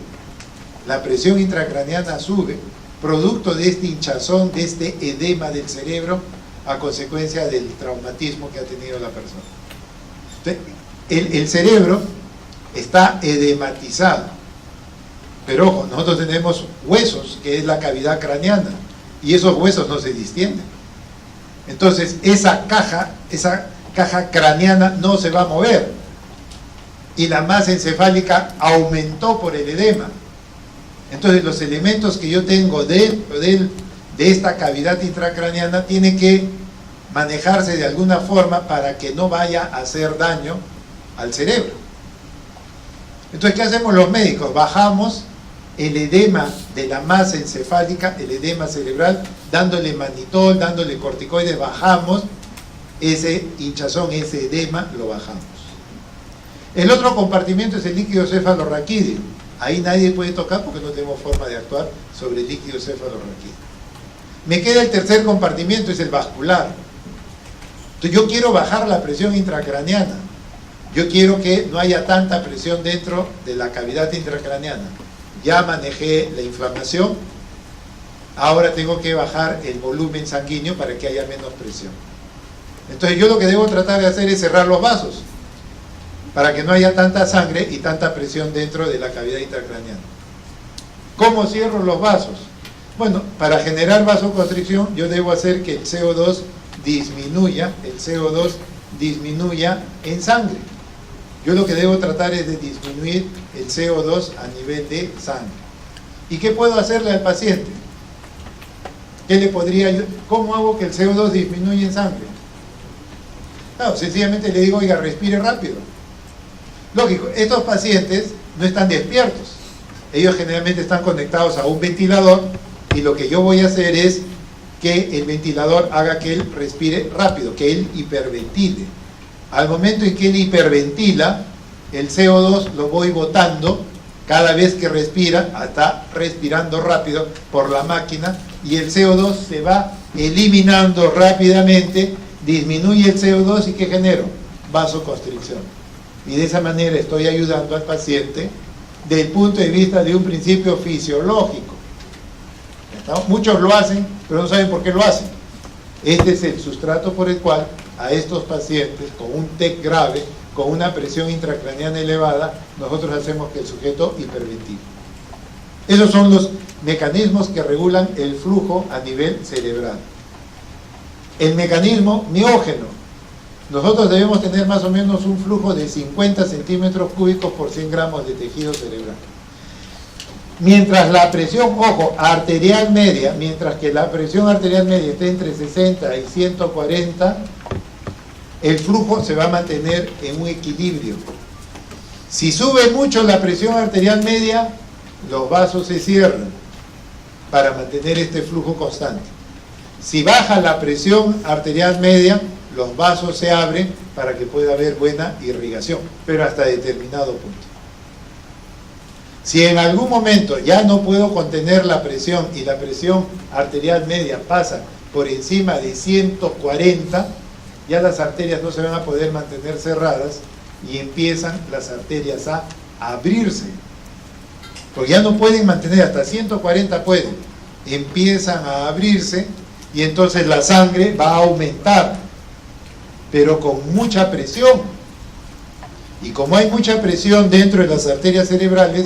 La presión intracraneana sube, producto de este hinchazón, de este edema del cerebro, a consecuencia del traumatismo que ha tenido la persona. Entonces, el cerebro está edematizado. Pero ojo, nosotros tenemos huesos, que es la cavidad craneana, y esos huesos no se distienden. Entonces, esa caja craneana no se va a mover. Y la masa encefálica aumentó por el edema. Entonces, los elementos que yo tengo dentro de esta cavidad intracraneana tienen que manejarse de alguna forma para que no vaya a hacer daño al cerebro. Entonces, ¿qué hacemos los médicos? Bajamos el edema de la masa encefálica, el edema cerebral, dándole manitol, dándole corticoides, bajamos ese hinchazón, ese edema, lo bajamos. El otro compartimiento es el líquido cefalorraquídeo. Ahí nadie puede tocar porque no tenemos forma de actuar sobre el líquido cefalorraquídeo. Me queda el tercer compartimento, es el vascular. Entonces yo quiero bajar la presión intracraneana. Yo quiero que no haya tanta presión dentro de la cavidad intracraneana. Ya manejé la inflamación, ahora tengo que bajar el volumen sanguíneo para que haya menos presión. Entonces yo lo que debo tratar de hacer es cerrar los vasos, para que no haya tanta sangre y tanta presión dentro de la cavidad intracraneana. ¿Cómo cierro los vasos? Bueno, para generar vasoconstricción yo debo hacer que el CO2 disminuya, en sangre. Yo lo que debo tratar es de disminuir el CO2 a nivel de sangre. ¿Y qué puedo hacerle al paciente? ¿Qué le podría ayudar? ¿Cómo hago que el CO2 disminuya en sangre? Claro, sencillamente le digo, oiga, respire rápido. Lógico, estos pacientes no están despiertos. Ellos generalmente están conectados a un ventilador y lo que yo voy a hacer es que el ventilador haga que él respire rápido, que él hiperventile. Al momento en que él hiperventila, el CO2 lo voy botando cada vez que respira, está respirando rápido por la máquina y el CO2 se va eliminando rápidamente, disminuye el CO2 y ¿qué genero? Vasoconstricción. Y de esa manera estoy ayudando al paciente desde el punto de vista de un principio fisiológico. Muchos lo hacen, pero no saben por qué lo hacen. Este es el sustrato por el cual a estos pacientes con un TEC grave, con una presión intracraneana elevada, nosotros hacemos que el sujeto hiperventile. Esos son los mecanismos que regulan el flujo a nivel cerebral. El mecanismo miógeno. Nosotros debemos tener más o menos un flujo de 50 centímetros cúbicos por 100 gramos de tejido cerebral. Mientras la presión, ojo, arterial media, mientras que la presión arterial media esté entre 60 y 140, el flujo se va a mantener en un equilibrio. Si sube mucho la presión arterial media, los vasos se cierran para mantener este flujo constante. Si baja la presión arterial media, los vasos se abren para que pueda haber buena irrigación, pero hasta determinado punto. Si en algún momento ya no puedo contener la presión y la presión arterial media pasa por encima de 140, ya las arterias no se van a poder mantener cerradas y empiezan las arterias a abrirse. Porque ya no pueden mantener, hasta 140 pueden. Empiezan a abrirse y entonces la sangre va a aumentar, pero con mucha presión. Y como hay mucha presión dentro de las arterias cerebrales,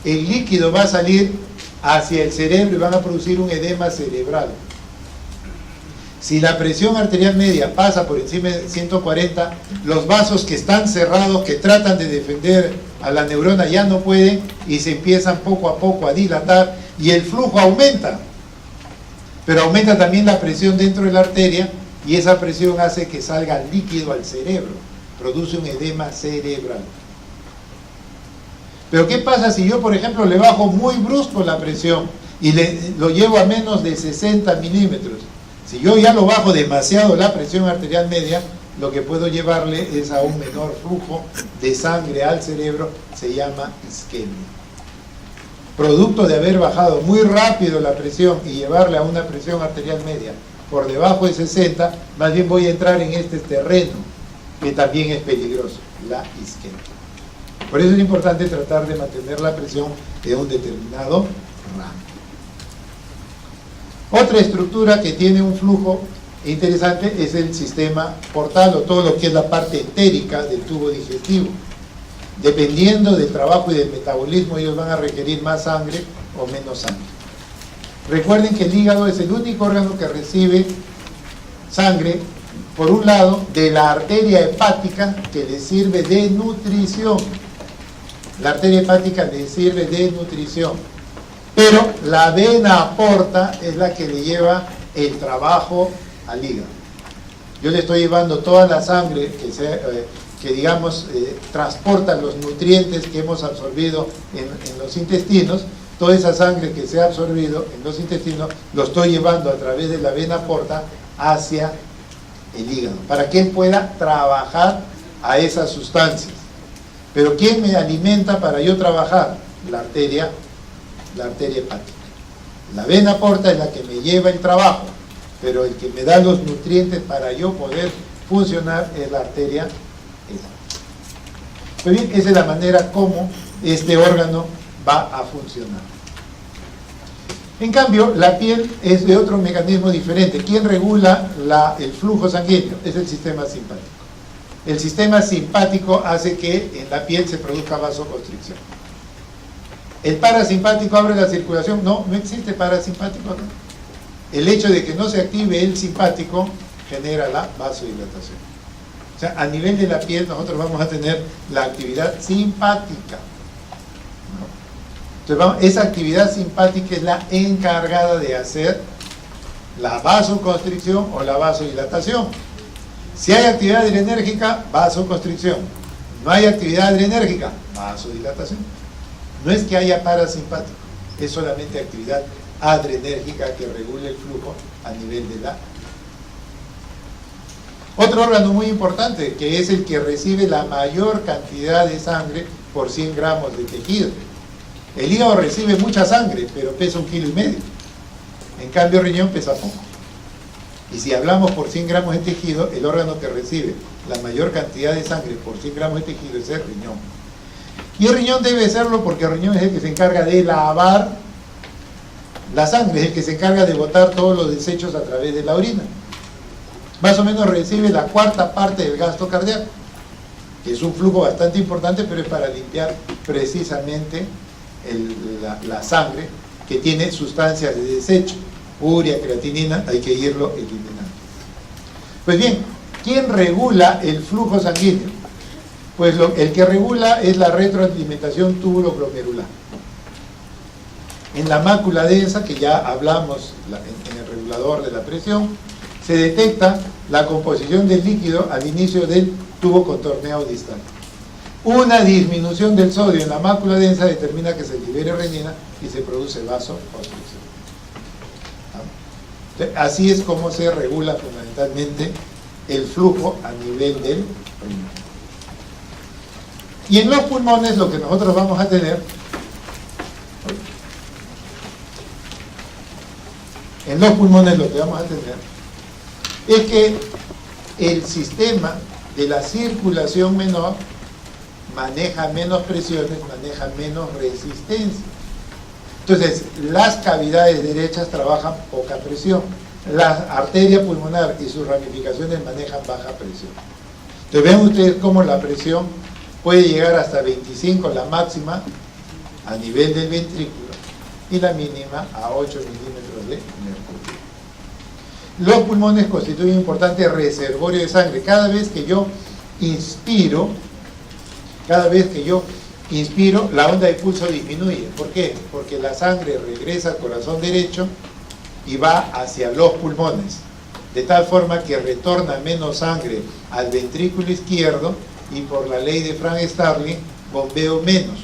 el líquido va a salir hacia el cerebro y van a producir un edema cerebral. Si la presión arterial media pasa por encima de 140, los vasos que están cerrados, que tratan de defender a la neurona, ya no pueden y se empiezan poco a poco a dilatar y el flujo aumenta. Pero aumenta también la presión dentro de la arteria y esa presión hace que salga líquido al cerebro. Produce un edema cerebral. Pero ¿qué pasa si yo, por ejemplo, le bajo muy brusco la presión y lo llevo a menos de 60 milímetros? Si yo ya lo bajo demasiado la presión arterial media, lo que puedo llevarle es a un menor flujo de sangre al cerebro, se llama isquemia. Producto de haber bajado muy rápido la presión y llevarle a una presión arterial media por debajo de 60, más bien voy a entrar en este terreno que también es peligroso, la isquemia. Por eso es importante tratar de mantener la presión en un determinado rango. Otra estructura que tiene un flujo interesante es el sistema portal, o todo lo que es la parte entérica del tubo digestivo. Dependiendo del trabajo y del metabolismo, ellos van a requerir más sangre o menos sangre. Recuerden que el hígado es el único órgano que recibe sangre, por un lado, de la arteria hepática, que le sirve de nutrición. La arteria hepática le sirve de nutrición, pero la vena porta es la que le lleva el trabajo al hígado. Yo le estoy llevando toda la sangre que digamos transporta los nutrientes que hemos absorbido en los intestinos. Toda esa sangre que se ha absorbido en los intestinos lo estoy llevando a través de la vena porta hacia el hígado, para que él pueda trabajar a esas sustancias. Pero ¿quién me alimenta para yo trabajar? La arteria hepática. La vena porta es la que me lleva el trabajo, pero el que me da los nutrientes para yo poder funcionar es la arteria hepática. Pues bien, esa es la manera como este órgano va a funcionar. En cambio, la piel es de otro mecanismo diferente. ¿Quién regula el flujo sanguíneo? Es el sistema simpático. El sistema simpático hace que en la piel se produzca vasoconstricción. ¿El parasimpático abre la circulación? No, no existe parasimpático acá. El hecho de que no se active el simpático genera la vasodilatación. O sea, a nivel de la piel nosotros vamos a tener la actividad simpática. Entonces, esa actividad simpática es la encargada de hacer la vasoconstricción o la vasodilatación. Si hay actividad adrenérgica, vasoconstricción. No hay actividad adrenérgica, vasodilatación. No es que haya parasimpático, es solamente actividad adrenérgica que regula el flujo a nivel de la... Otro órgano muy importante, que es el que recibe la mayor cantidad de sangre por 100 gramos de tejido. El hígado recibe mucha sangre, pero pesa 1,5 kilos. En cambio, el riñón pesa poco. Y si hablamos por 100 gramos de tejido, el órgano que recibe la mayor cantidad de sangre por 100 gramos de tejido es el riñón. Y el riñón debe serlo porque el riñón es el que se encarga de lavar la sangre, es el que se encarga de botar todos los desechos a través de la orina. Más o menos recibe la 1/4 parte del gasto cardíaco, que es un flujo bastante importante, pero es para limpiar precisamente la sangre, que tiene sustancias de desecho, urea, creatinina, hay que irlo eliminando. Pues bien, ¿quién regula el flujo sanguíneo? Pues el que regula es la retroalimentación túbulo-glomerular. En la mácula densa, que ya hablamos en el regulador de la presión, se detecta la composición del líquido al inicio del tubo contorneado distal. Una disminución del sodio en la mácula densa determina que se libere renina y se produce vasoconstricción. Así es como se regula fundamentalmente el flujo a nivel del riñón. Y en los pulmones lo que nosotros vamos a tener, es que el sistema de la circulación menor maneja menos presiones, maneja menos resistencia. Entonces, las cavidades derechas trabajan poca presión. La arteria pulmonar y sus ramificaciones manejan baja presión. Entonces, vean ustedes cómo la presión puede llegar hasta 25, la máxima, a nivel del ventrículo, y la mínima a 8 milímetros de mercurio. Los pulmones constituyen un importante reservorio de sangre. Cada vez que yo inspiro, la onda de pulso disminuye. ¿Por qué? Porque la sangre regresa al corazón derecho y va hacia los pulmones, de tal forma que retorna menos sangre al ventrículo izquierdo y por la ley de Frank-Starling bombeo menos.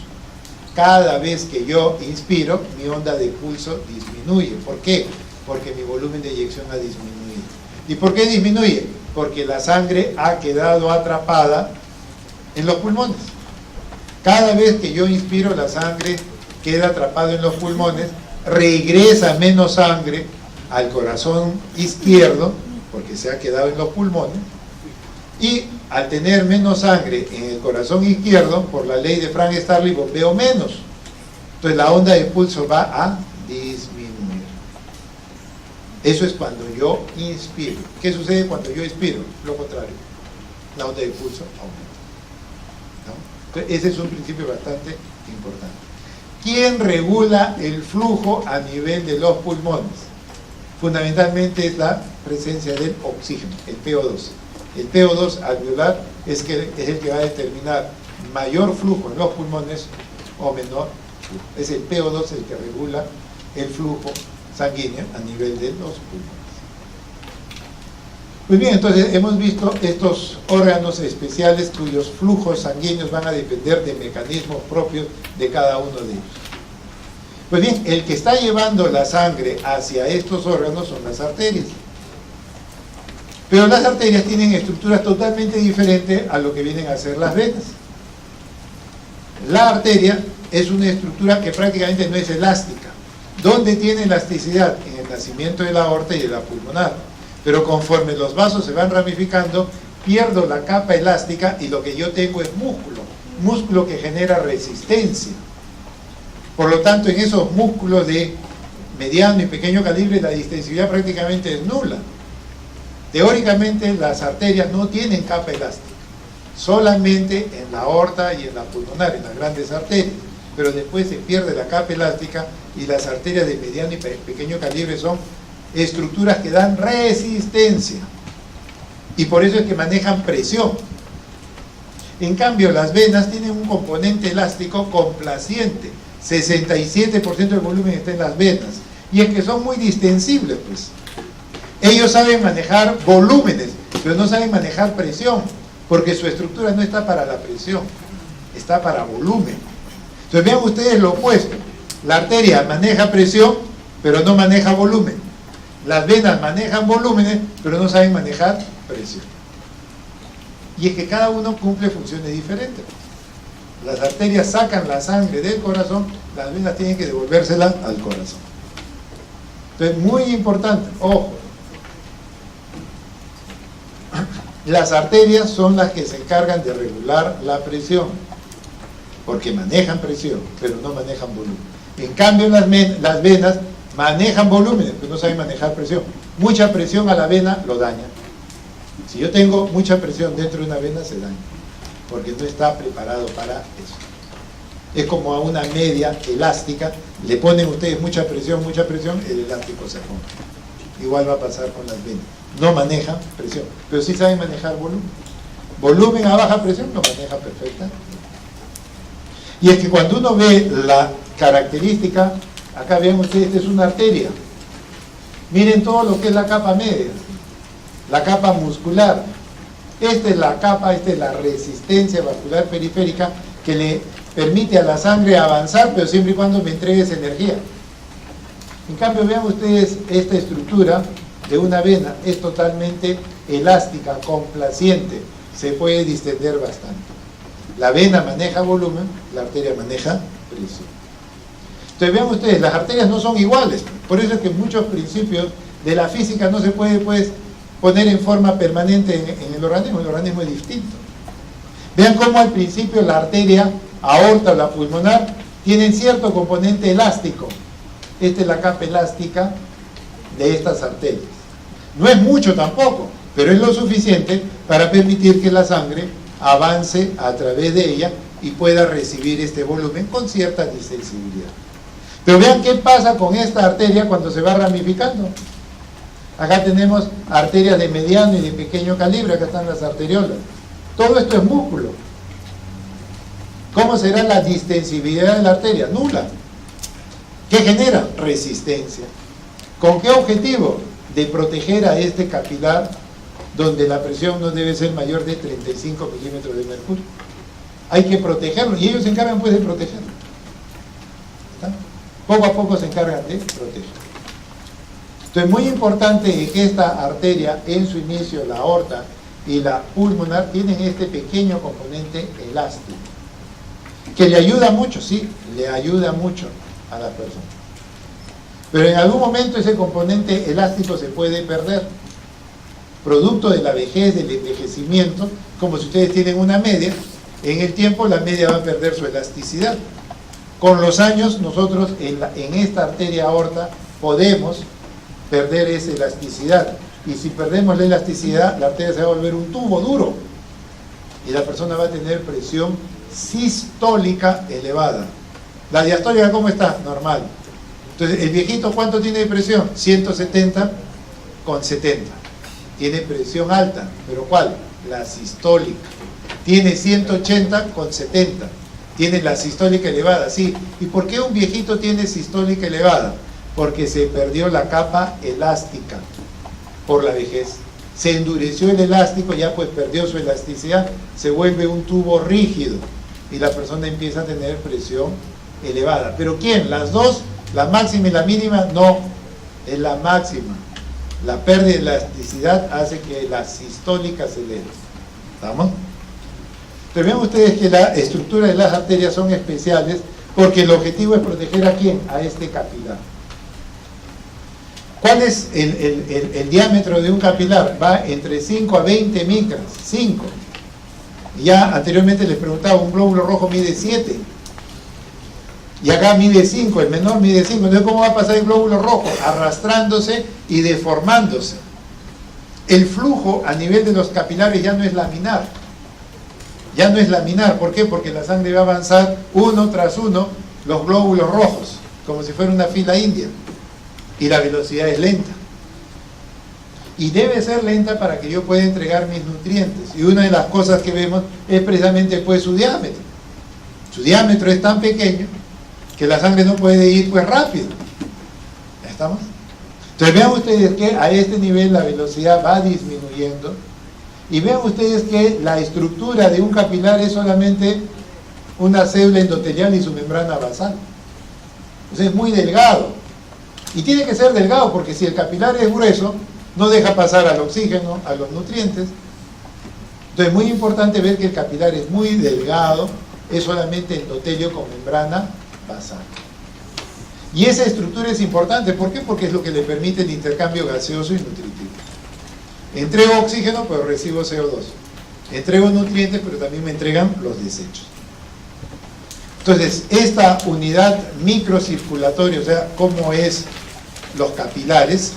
Cada vez que yo inspiro, mi onda de pulso disminuye. ¿Por qué? Porque mi volumen de eyección ha disminuido. ¿Y por qué disminuye? Porque la sangre ha quedado atrapada en los pulmones. Cada vez que yo inspiro, la sangre queda atrapada en los pulmones, regresa menos sangre al corazón izquierdo, porque se ha quedado en los pulmones, y al tener menos sangre en el corazón izquierdo, por la ley de Frank Starling, bombeo menos. Entonces la onda de pulso va a disminuir. Eso es cuando yo inspiro. ¿Qué sucede cuando yo expiro? Lo contrario. La onda de pulso aumenta, ¿no? Entonces, ese es un principio bastante importante. ¿Quién regula el flujo a nivel de los pulmones? Fundamentalmente es la presencia del oxígeno, el PO2. El PO2 alveolar es el que va a determinar mayor flujo en los pulmones o menor flujo. Es el PO2 el que regula el flujo sanguíneo a nivel de los pulmones. Pues bien, entonces hemos visto estos órganos especiales cuyos flujos sanguíneos van a depender de mecanismos propios de cada uno de ellos. Pues bien, el que está llevando la sangre hacia estos órganos son las arterias. Pero las arterias tienen estructuras totalmente diferentes a lo que vienen a ser las venas. La arteria es una estructura que prácticamente no es elástica. ¿Dónde tiene elasticidad? En el nacimiento de la aorta y de la pulmonar. Pero conforme los vasos se van ramificando, pierdo la capa elástica y lo que yo tengo es músculo. Músculo que genera resistencia. Por lo tanto, en esos músculos de mediano y pequeño calibre, la distensibilidad prácticamente es nula. Teóricamente, las arterias no tienen capa elástica. Solamente en la aorta y en la pulmonar, en las grandes arterias. Pero después se pierde la capa elástica y las arterias de mediano y pequeño calibre son estructuras que dan resistencia. Y por eso es que manejan presión. En cambio, las venas tienen un componente elástico complaciente. 67% del volumen está en las venas. Y es que son muy distensibles, pues. Ellos saben manejar volúmenes, pero no saben manejar presión, porque su estructura no está para la presión, está para volumen. Entonces vean ustedes lo opuesto. La arteria maneja presión, pero no maneja volumen. Las venas manejan volúmenes, pero no saben manejar presión. Y es que cada uno cumple funciones diferentes. Las arterias sacan la sangre del corazón, las venas tienen que devolvérsela al corazón. Entonces, muy importante, ojo. Las arterias son las que se encargan de regular la presión, porque manejan presión, pero no manejan volumen. En cambio, las venas manejan volúmenes, pero no saben manejar presión. Mucha presión a la vena lo daña. Si yo tengo mucha presión dentro de una vena, se daña, porque no está preparado para eso. Es como a una media elástica, le ponen ustedes mucha presión, el elástico se rompe. Igual va a pasar con las venas. No manejan presión, pero sí saben manejar volumen. Volumen a baja presión lo maneja perfectamente. Y es que cuando uno ve la característica, acá ven ustedes, esta es una arteria. Miren todo lo que es la capa media, la capa muscular. Esta es la capa, esta es la resistencia vascular periférica que le permite a la sangre avanzar, pero siempre y cuando me entregue esa energía. En cambio, vean ustedes esta estructura de una vena, es totalmente elástica, complaciente, se puede distender bastante. La vena maneja volumen, la arteria maneja presión. Entonces vean ustedes, las arterias no son iguales, por eso es que muchos principios de la física no se puede poner en forma permanente en el organismo es distinto. Vean cómo al principio la arteria aorta o la pulmonar tienen cierto componente elástico. Esta es la capa elástica de estas arterias. No es mucho tampoco, pero es lo suficiente para permitir que la sangre avance a través de ella y pueda recibir este volumen con cierta distensibilidad. Pero vean qué pasa con esta arteria cuando se va ramificando. Acá tenemos arterias de mediano y de pequeño calibre, acá están las arteriolas. Todo esto es músculo. ¿Cómo será la distensibilidad de la arteria? Nula. ¿Qué genera? Resistencia. ¿Con qué objetivo? De proteger a este capilar donde la presión no debe ser mayor de 35 milímetros de mercurio. Hay que protegerlo y ellos se encargan pues de protegerlo. ¿Está? Poco a poco se encargan de proteger. Entonces, muy importante es que esta arteria, en su inicio, la aorta y la pulmonar, tienen este pequeño componente elástico, que le ayuda mucho, sí, le ayuda mucho a la persona. Pero en algún momento ese componente elástico se puede perder, producto de la vejez, del envejecimiento, como si ustedes tienen una media, en el tiempo la media va a perder su elasticidad. Con los años, nosotros en esta arteria aorta podemos perder esa elasticidad, y si perdemos la elasticidad, la arteria se va a volver un tubo duro y la persona va a tener presión sistólica elevada. La diastólica, ¿cómo está? Normal. Entonces, el viejito, ¿cuánto tiene de presión? 170/70. Tiene presión alta, ¿pero cuál? La sistólica. Tiene 180/70. Tiene la sistólica elevada, sí. ¿Y por qué un viejito tiene sistólica elevada? Porque se perdió la capa elástica por la vejez. Se endureció el elástico, ya pues perdió su elasticidad, se vuelve un tubo rígido y la persona empieza a tener presión elevada. ¿Pero quién? ¿Las dos? ¿La máxima y la mínima? No, es la máxima. La pérdida de elasticidad hace que la sistólica se eleve. ¿Estamos? Pero vean ustedes que la estructura de las arterias son especiales porque el objetivo es proteger ¿a quién? A este capilar. ¿Cuál es el diámetro de un capilar? Va entre 5 a 20 micras, 5. Ya anteriormente les preguntaba, un glóbulo rojo mide 7. Y acá mide 5, el menor mide 5. Entonces, ¿cómo va a pasar el glóbulo rojo? Arrastrándose y deformándose. El flujo a nivel de los capilares ya no es laminar. Ya no es laminar. ¿Por qué? Porque la sangre va a avanzar uno tras uno los glóbulos rojos, como si fuera una fila india. Y la velocidad es lenta. Y debe ser lenta para que yo pueda entregar mis nutrientes. Y una de las cosas que vemos es precisamente pues su diámetro. Su diámetro es tan pequeño que la sangre no puede ir pues rápido. ¿Ya estamos? Entonces vean ustedes que a este nivel la velocidad va disminuyendo. Y vean ustedes que la estructura de un capilar es solamente una célula endotelial y su membrana basal. Entonces es muy delgado. Y tiene que ser delgado porque si el capilar es grueso, no deja pasar al oxígeno, a los nutrientes. Entonces es muy importante ver que el capilar es muy delgado, es solamente endotelio con membrana basal. Y esa estructura es importante, ¿por qué? Porque es lo que le permite el intercambio gaseoso y nutritivo. Entrego oxígeno, pero recibo CO2. Entrego nutrientes, pero también me entregan los desechos. Entonces, esta unidad microcirculatoria, o sea, cómo es los capilares,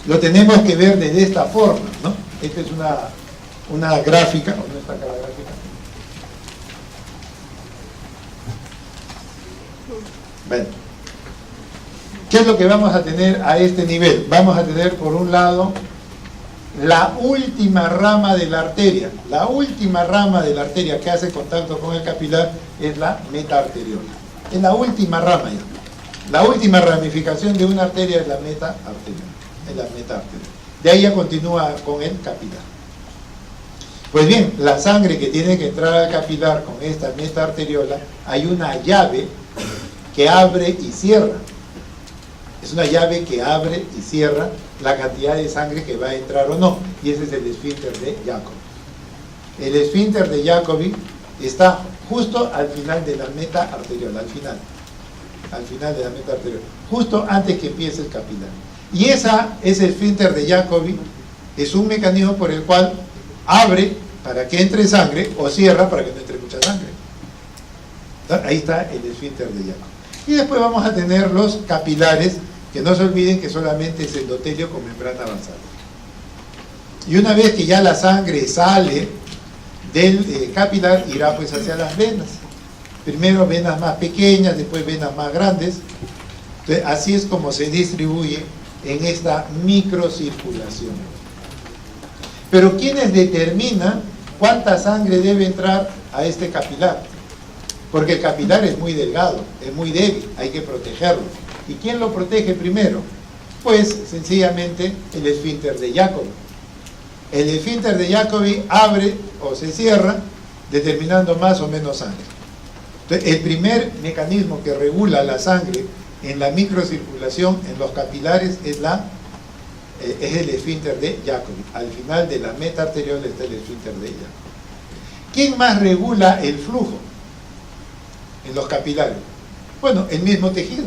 lo tenemos que ver de esta forma, ¿no? Esta es una gráfica, ¿dónde está acá la gráfica? Bueno, ¿qué es lo que vamos a tener a este nivel? Vamos a tener, por un lado, la última rama de la arteria. La última rama de la arteria que hace contacto con el capilar es la metaarteriola. Es la última rama ya. La última ramificación de una arteria es la metaarteriola. Es la metaarteriola. De ahí ya continúa con el capilar. Pues bien, la sangre que tiene que entrar al capilar con esta metaarteriola, hay una llave que abre y cierra. Es una llave que abre y cierra la cantidad de sangre que va a entrar o no. Y ese es el esfínter de Jacobi. El esfínter de Jacobi está justo al final de la meta arteriola, al final de la meta arteriola, justo antes que empiece el capilar. Y ese esfínter de Jacobi es un mecanismo por el cual abre para que entre sangre o cierra para que no entre mucha sangre. Ahí está el esfínter de Jacobi. Y después vamos a tener los capilares, que no se olviden que solamente es endotelio con membrana basal. Y una vez que ya la sangre sale del capilar, irá pues hacia las venas. Primero venas más pequeñas, después venas más grandes. Entonces, así es como se distribuye en esta microcirculación. Pero ¿quiénes determinan cuánta sangre debe entrar a este capilar? Porque el capilar es muy delgado, es muy débil, hay que protegerlo. ¿Y quién lo protege primero? Pues sencillamente el esfínter de Jacobi. El esfínter de Jacobi abre o se cierra determinando más o menos sangre. Entonces, el primer mecanismo que regula la sangre en la microcirculación, en los capilares, es el esfínter de Jacobi. Al final de la meta arterial está el esfínter de Jacobi. ¿Quién más regula el flujo en los capilares? Bueno, el mismo tejido.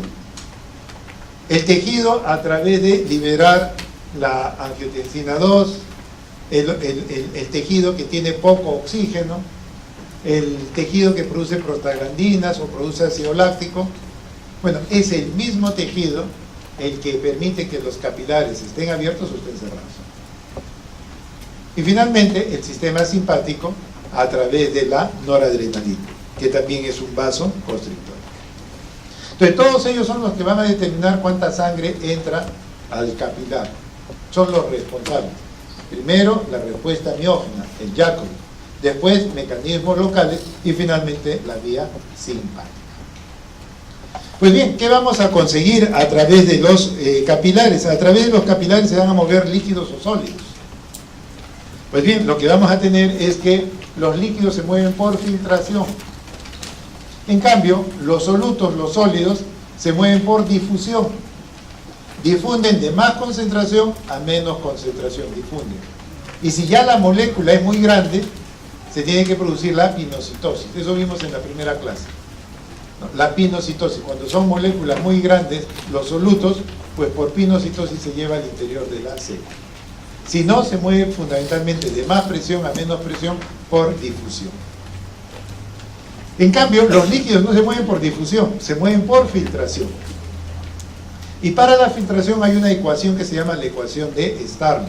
El tejido, a través de liberar la angiotensina 2, el tejido que tiene poco oxígeno, el tejido que produce prostaglandinas o produce ácido láctico. Bueno, es el mismo tejido el que permite que los capilares estén abiertos o estén cerrados. Y finalmente, el sistema simpático a través de la noradrenalina, que también es un vasoconstrictor. Entonces, todos ellos son los que van a determinar cuánta sangre entra al capilar. Son los responsables. Primero, la respuesta miógena, el Jacobi. Después, mecanismos locales y finalmente la vía simpática. Pues bien, ¿qué vamos a conseguir a través de los capilares? A través de los capilares se van a mover líquidos o sólidos. Pues bien, lo que vamos a tener es que los líquidos se mueven por filtración. En cambio, los solutos, los sólidos, se mueven por difusión. Difunden de más concentración a menos concentración, difunden. Y si ya la molécula es muy grande, se tiene que producir la pinocitosis. Eso vimos en la primera clase. La pinocitosis, cuando son moléculas muy grandes, los solutos, pues por pinocitosis se lleva al interior de la célula. Si no, se mueve fundamentalmente de más presión a menos presión por difusión. En cambio, los líquidos no se mueven por difusión, se mueven por filtración. Y para la filtración hay una ecuación que se llama la ecuación de Starling.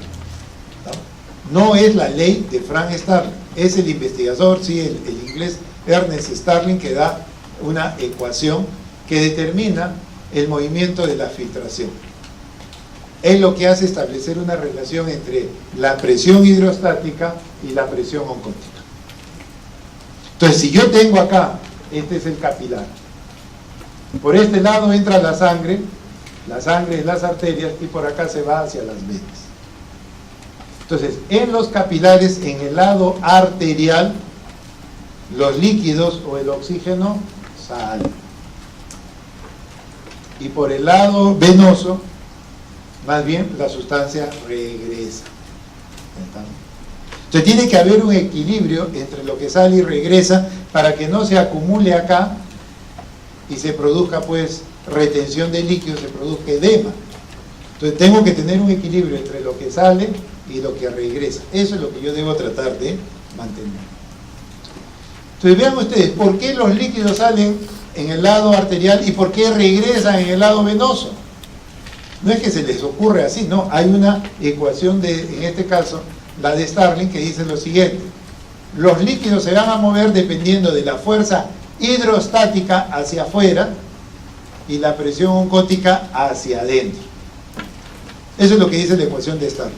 No es la ley de Frank Starling, es el investigador, sí, el inglés Ernest Starling, que da una ecuación que determina el movimiento de la filtración. Él lo que hace es establecer una relación entre la presión hidrostática y la presión oncótica. Entonces, si yo tengo acá, este es el capilar, por este lado entra la sangre en las arterias y por acá se va hacia las venas. Entonces, en los capilares, en el lado arterial, los líquidos o el oxígeno salen. Y por el lado venoso, más bien, la sustancia regresa. Entonces tiene que haber un equilibrio entre lo que sale y regresa para que no se acumule acá y se produzca pues retención de líquidos, se produzca edema. Entonces tengo que tener un equilibrio entre lo que sale y lo que regresa. Eso es lo que yo debo tratar de mantener. Entonces vean ustedes, ¿por qué los líquidos salen en el lado arterial y por qué regresan en el lado venoso? No es que se les ocurre así, no, hay una ecuación en este caso, la de Starling, que dice lo siguiente: los líquidos se van a mover dependiendo de la fuerza hidrostática hacia afuera y la presión oncótica hacia adentro. Eso es lo que dice la ecuación de Starling.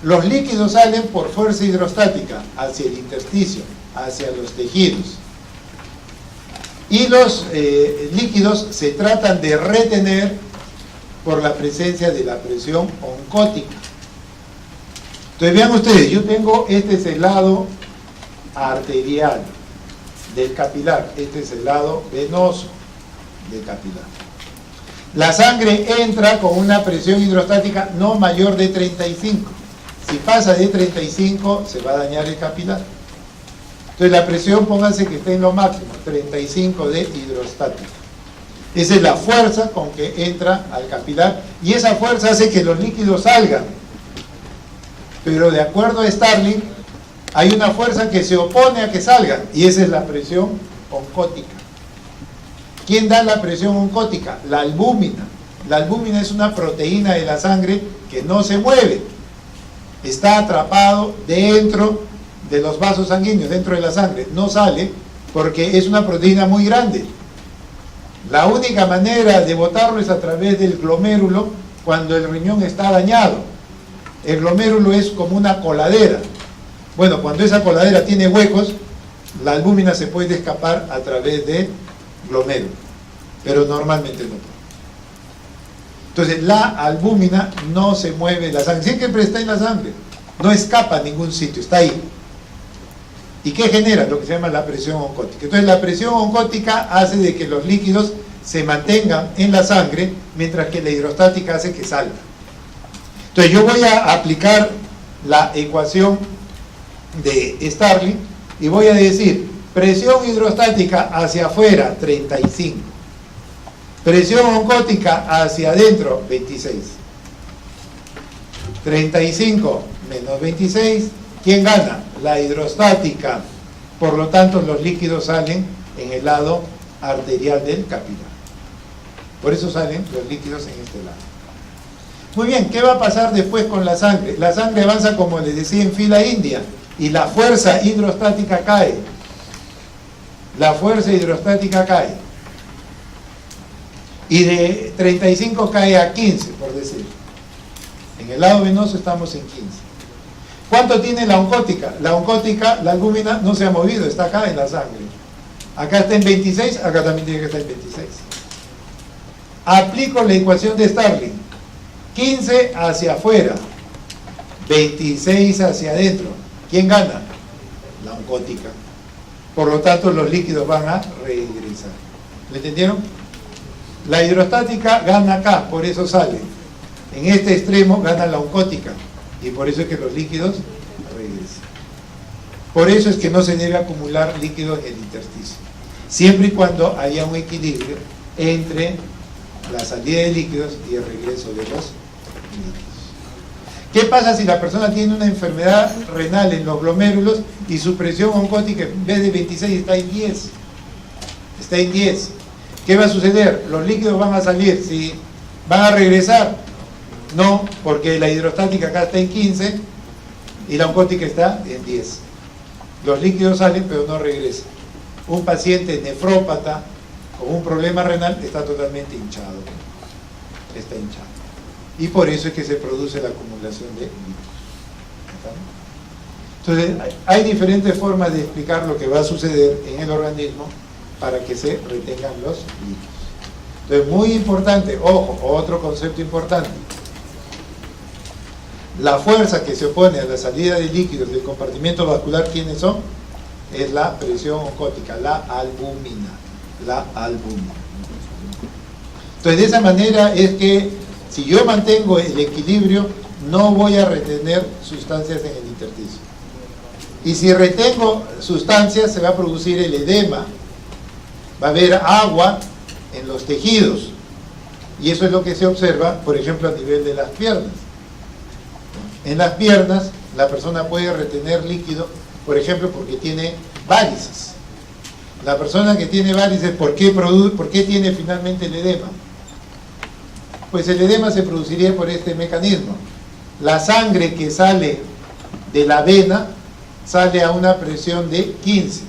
Los líquidos salen por fuerza hidrostática hacia el intersticio, hacia los tejidos. Y los líquidos se tratan de retener por la presencia de la presión oncótica. Entonces vean ustedes, yo tengo, este es el lado arterial del capilar, este es el lado venoso del capilar. La sangre entra con una presión hidrostática no mayor de 35. Si pasa de 35 se va a dañar el capilar. Entonces la presión, pónganse que esté en lo máximo, 35 de hidrostática. Esa es la fuerza con que entra al capilar y esa fuerza hace que los líquidos salgan. Pero de acuerdo a Starling, hay una fuerza que se opone a que salgan y esa es la presión oncótica. ¿Quién da la presión oncótica? La albúmina. La albúmina es una proteína de la sangre que no se mueve. Está atrapado dentro de los vasos sanguíneos, dentro de la sangre. No sale porque es una proteína muy grande. La única manera de botarlo es a través del glomérulo cuando el riñón está dañado. El glomérulo es como una coladera. Bueno, cuando esa coladera tiene huecos, la albúmina se puede escapar a través del glomérulo, pero normalmente no. Entonces, la albúmina no se mueve en la sangre, siempre está en la sangre, no escapa a ningún sitio, está ahí. ¿Y qué genera? Lo que se llama la presión oncótica. Entonces, la presión oncótica hace de que los líquidos se mantengan en la sangre, mientras que la hidrostática hace que salga. Entonces yo voy a aplicar la ecuación de Starling y voy a decir presión hidrostática hacia afuera 35, presión oncótica hacia adentro 26, 35 menos 26, ¿quién gana? La hidrostática. Por lo tanto los líquidos salen en el lado arterial del capilar, por eso salen los líquidos en este lado. Muy bien, ¿qué va a pasar después con la sangre? La sangre avanza, como les decía, en fila india y la fuerza hidrostática cae. La fuerza hidrostática cae. Y de 35 cae a 15, por decir. En el lado venoso estamos en 15. ¿Cuánto tiene la oncótica? La oncótica, la albúmina, no se ha movido, está acá en la sangre. Acá está en 26, acá también tiene que estar en 26. Aplico la ecuación de Starling. 15 hacia afuera, 26 hacia adentro. ¿Quién gana? La oncótica. Por lo tanto, los líquidos van a regresar. ¿Me entendieron? La hidrostática gana acá, por eso sale. En este extremo gana la oncótica y por eso es que los líquidos regresan. Por eso es que no se debe acumular líquido en el intersticio, siempre y cuando haya un equilibrio entre la salida de líquidos y el regreso de los líquidos. ¿Qué pasa si la persona tiene una enfermedad renal en los glomérulos y su presión oncótica en vez de 26 está en 10? Está en 10. ¿Qué va a suceder? Los líquidos van a salir, ¿sí? ¿Van a regresar? No, porque la hidrostática acá está en 15 y la oncótica está en 10. Los líquidos salen pero no regresan. Un paciente nefrópata con un problema renal está totalmente hinchado. Está hinchado. Y por eso es que se produce la acumulación de líquidos. Entonces, hay diferentes formas de explicar lo que va a suceder en el organismo para que se retengan los líquidos. Entonces, muy importante, ojo, otro concepto importante. La fuerza que se opone a la salida de líquidos del compartimento vascular, ¿quiénes son? Es la presión oncótica, la albúmina. La albúmina. Entonces, de esa manera es que si yo mantengo el equilibrio, no voy a retener sustancias en el intersticio. Y si retengo sustancias, se va a producir el edema. Va a haber agua en los tejidos. Y eso es lo que se observa, por ejemplo, a nivel de las piernas. En las piernas, la persona puede retener líquido, por ejemplo, porque tiene varices. La persona que tiene varices, ¿por qué tiene finalmente el edema? Pues el edema se produciría por este mecanismo. La sangre que sale de la vena sale a una presión de 15.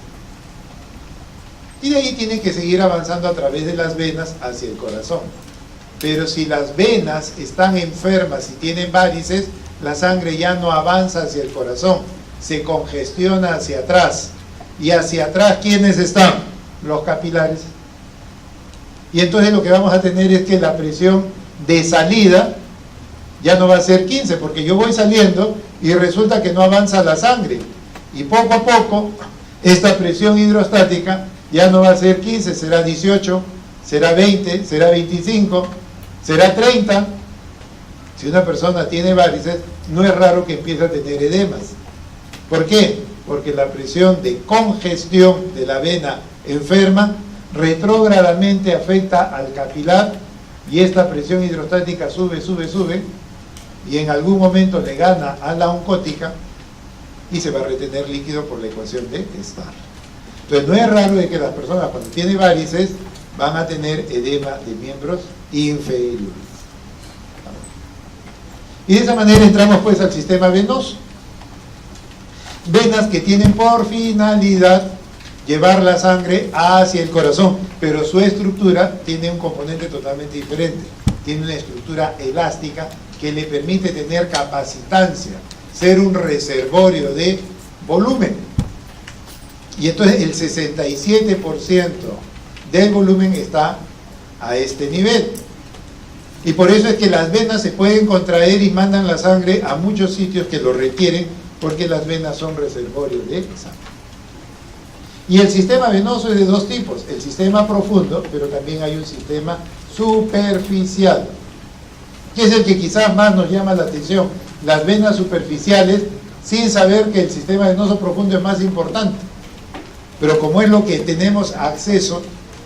Y de ahí tiene que seguir avanzando a través de las venas hacia el corazón. Pero si las venas están enfermas y tienen varices, la sangre ya no avanza hacia el corazón, se congestiona hacia atrás. Y hacia atrás, ¿quiénes están? Los capilares. Y entonces lo que vamos a tener es que la presión de salida ya no va a ser 15, porque yo voy saliendo y resulta que no avanza la sangre. Y poco a poco, esta presión hidrostática ya no va a ser 15, será 18, será 20, será 25, será 30. Si una persona tiene varices, no es raro que empiece a tener edemas. ¿Por qué? Porque la presión de congestión de la vena enferma retrógradamente afecta al capilar y esta presión hidrostática sube y en algún momento le gana a la oncótica y se va a retener líquido por la ecuación de Starling. Entonces no es raro de que las personas cuando tienen varices van a tener edema de miembros inferiores. Y de esa manera entramos pues al sistema venoso. Venas que tienen por finalidad llevar la sangre hacia el corazón, pero su estructura tiene un componente totalmente diferente. Tiene una estructura elástica que le permite tener capacitancia, ser un reservorio de volumen. Y entonces el 67% del volumen está a este nivel. Y por eso es que las venas se pueden contraer y mandan la sangre a muchos sitios que lo requieren, porque las venas son reservorios de sangre. Y el sistema venoso es de dos tipos, el sistema profundo, pero también hay un sistema superficial, que es el que quizás más nos llama la atención, las venas superficiales, sin saber que el sistema venoso profundo es más importante. Pero como es lo que tenemos acceso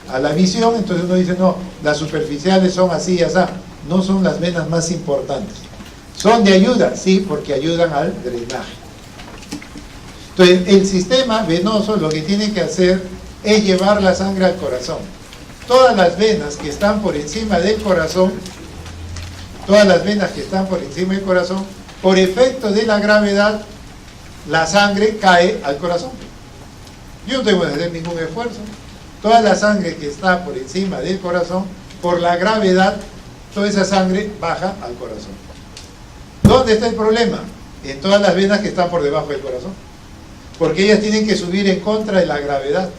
a la visión, entonces uno dice, no, las superficiales son así y así, no son las venas más importantes. ¿Son de ayuda? Sí, porque ayudan al drenaje. Entonces, el sistema venoso lo que tiene que hacer es llevar la sangre al corazón. Todas las venas que están por encima del corazón, por efecto de la gravedad, la sangre cae al corazón. Yo no tengo que hacer ningún esfuerzo. Toda la sangre que está por encima del corazón, por la gravedad, toda esa sangre baja al corazón. ¿Dónde está el problema? En todas las venas que están por debajo del corazón. Porque ellas tienen que subir en contra de la gravedad.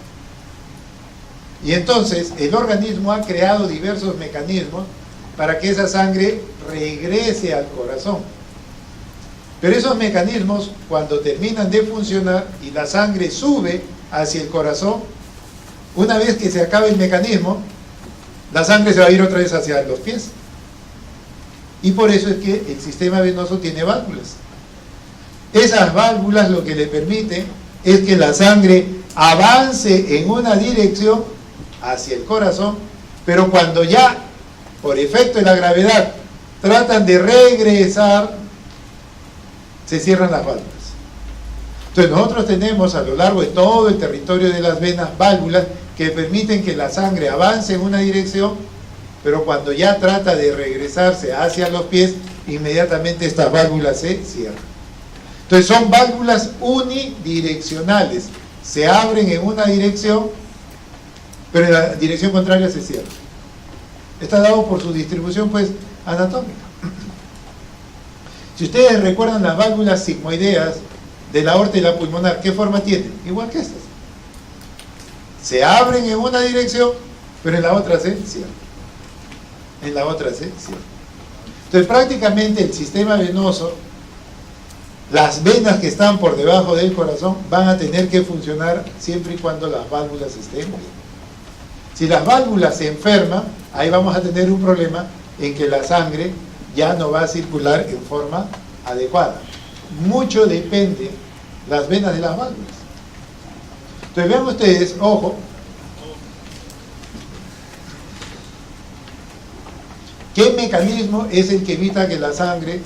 Y entonces el organismo ha creado diversos mecanismos para que esa sangre regrese al corazón. Pero esos mecanismos, cuando terminan de funcionar y la sangre sube hacia el corazón, una vez que se acaba el mecanismo, la sangre se va a ir otra vez hacia los pies. Y por eso es que el sistema venoso tiene válvulas. Esas válvulas lo que le permiten es que la sangre avance en una dirección hacia el corazón, pero cuando ya, por efecto de la gravedad, tratan de regresar, se cierran las válvulas. Entonces nosotros tenemos a lo largo de todo el territorio de las venas válvulas que permiten que la sangre avance en una dirección, pero cuando ya trata de regresarse hacia los pies, inmediatamente estas válvulas se cierran. Entonces son válvulas unidireccionales, se abren en una dirección, pero en la dirección contraria se cierran. Está dado por su distribución pues anatómica. Si ustedes recuerdan las válvulas sigmoideas de la aorta y la pulmonar, ¿qué forma tienen? Igual que estas. Se abren en una dirección, pero en la otra se cierran. Entonces prácticamente el sistema venoso, las venas que están por debajo del corazón van a tener que funcionar siempre y cuando las válvulas estén bien. Si las válvulas se enferman, ahí vamos a tener un problema en que la sangre ya no va a circular en forma adecuada. Mucho depende las venas de las válvulas. Entonces vean ustedes, ojo, ¿qué mecanismo es el que evita que la sangre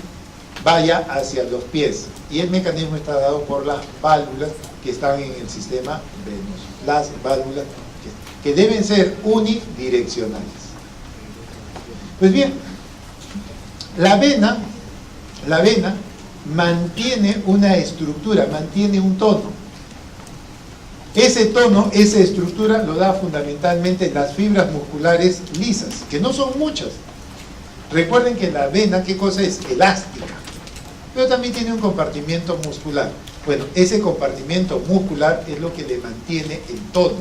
vaya hacia los pies? Y el mecanismo está dado por las válvulas que están en el sistema venoso. Las válvulas que deben ser unidireccionales. Pues bien, la vena mantiene una estructura, mantiene un tono. Ese tono, esa estructura lo da fundamentalmente las fibras musculares lisas, que no son muchas. Recuerden que la vena, ¿qué cosa es? Elástica. Pero también tiene un compartimiento muscular. Bueno, ese compartimiento muscular es lo que le mantiene el tono.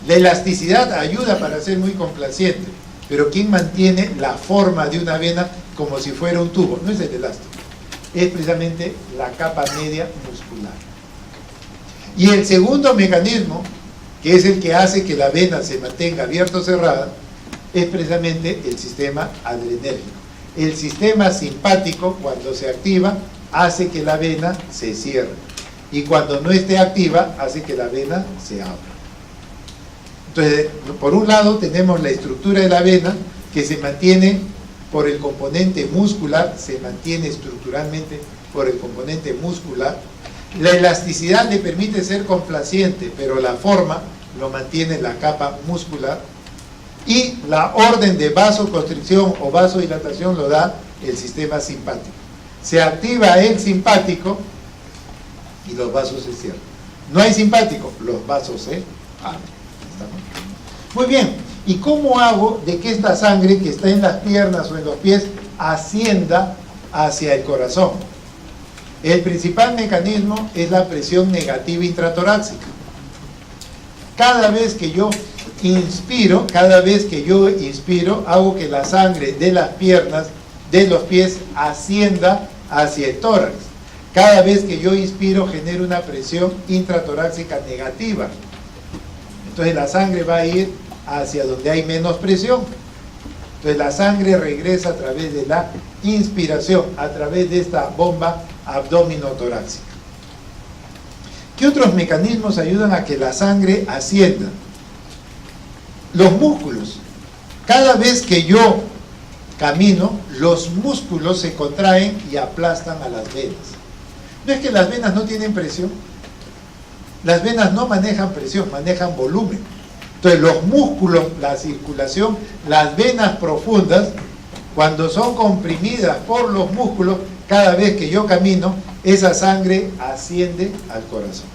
La elasticidad ayuda para ser muy complaciente, pero ¿quién mantiene la forma de una vena como si fuera un tubo? No es el elástico, es precisamente la capa media muscular. Y el segundo mecanismo, que es el que hace que la vena se mantenga abierta o cerrada, es precisamente el sistema adrenérgico. El sistema simpático, cuando se activa, hace que la vena se cierre. Y cuando no esté activa, hace que la vena se abra. Entonces, por un lado tenemos la estructura de la vena, que se mantiene por el componente muscular, se mantiene estructuralmente por el componente muscular. La elasticidad le permite ser complaciente, pero la forma lo mantiene en la capa muscular. Y la orden de vasoconstricción o vasodilatación lo da el sistema simpático. Se activa el simpático y los vasos se cierran. No hay simpático, los vasos se abren. Muy bien, ¿y cómo hago de que esta sangre que está en las piernas o en los pies ascienda hacia el corazón? El principal mecanismo es la presión negativa intratorácica. Cada vez que yo inspiro, hago que la sangre de las piernas, de los pies, ascienda hacia el tórax. Cada vez que yo inspiro, genero una presión intratorácica negativa. Entonces la sangre va a ir hacia donde hay menos presión. Entonces la sangre regresa a través de la inspiración, a través de esta bomba abdominotorácica. ¿Qué otros mecanismos ayudan a que la sangre ascienda? Los músculos. Cada vez que yo camino, los músculos se contraen y aplastan a las venas. ¿No es que las venas no tienen presión? Las venas no manejan presión, manejan volumen. Entonces los músculos, la circulación, las venas profundas, cuando son comprimidas por los músculos, cada vez que yo camino, esa sangre asciende al corazón.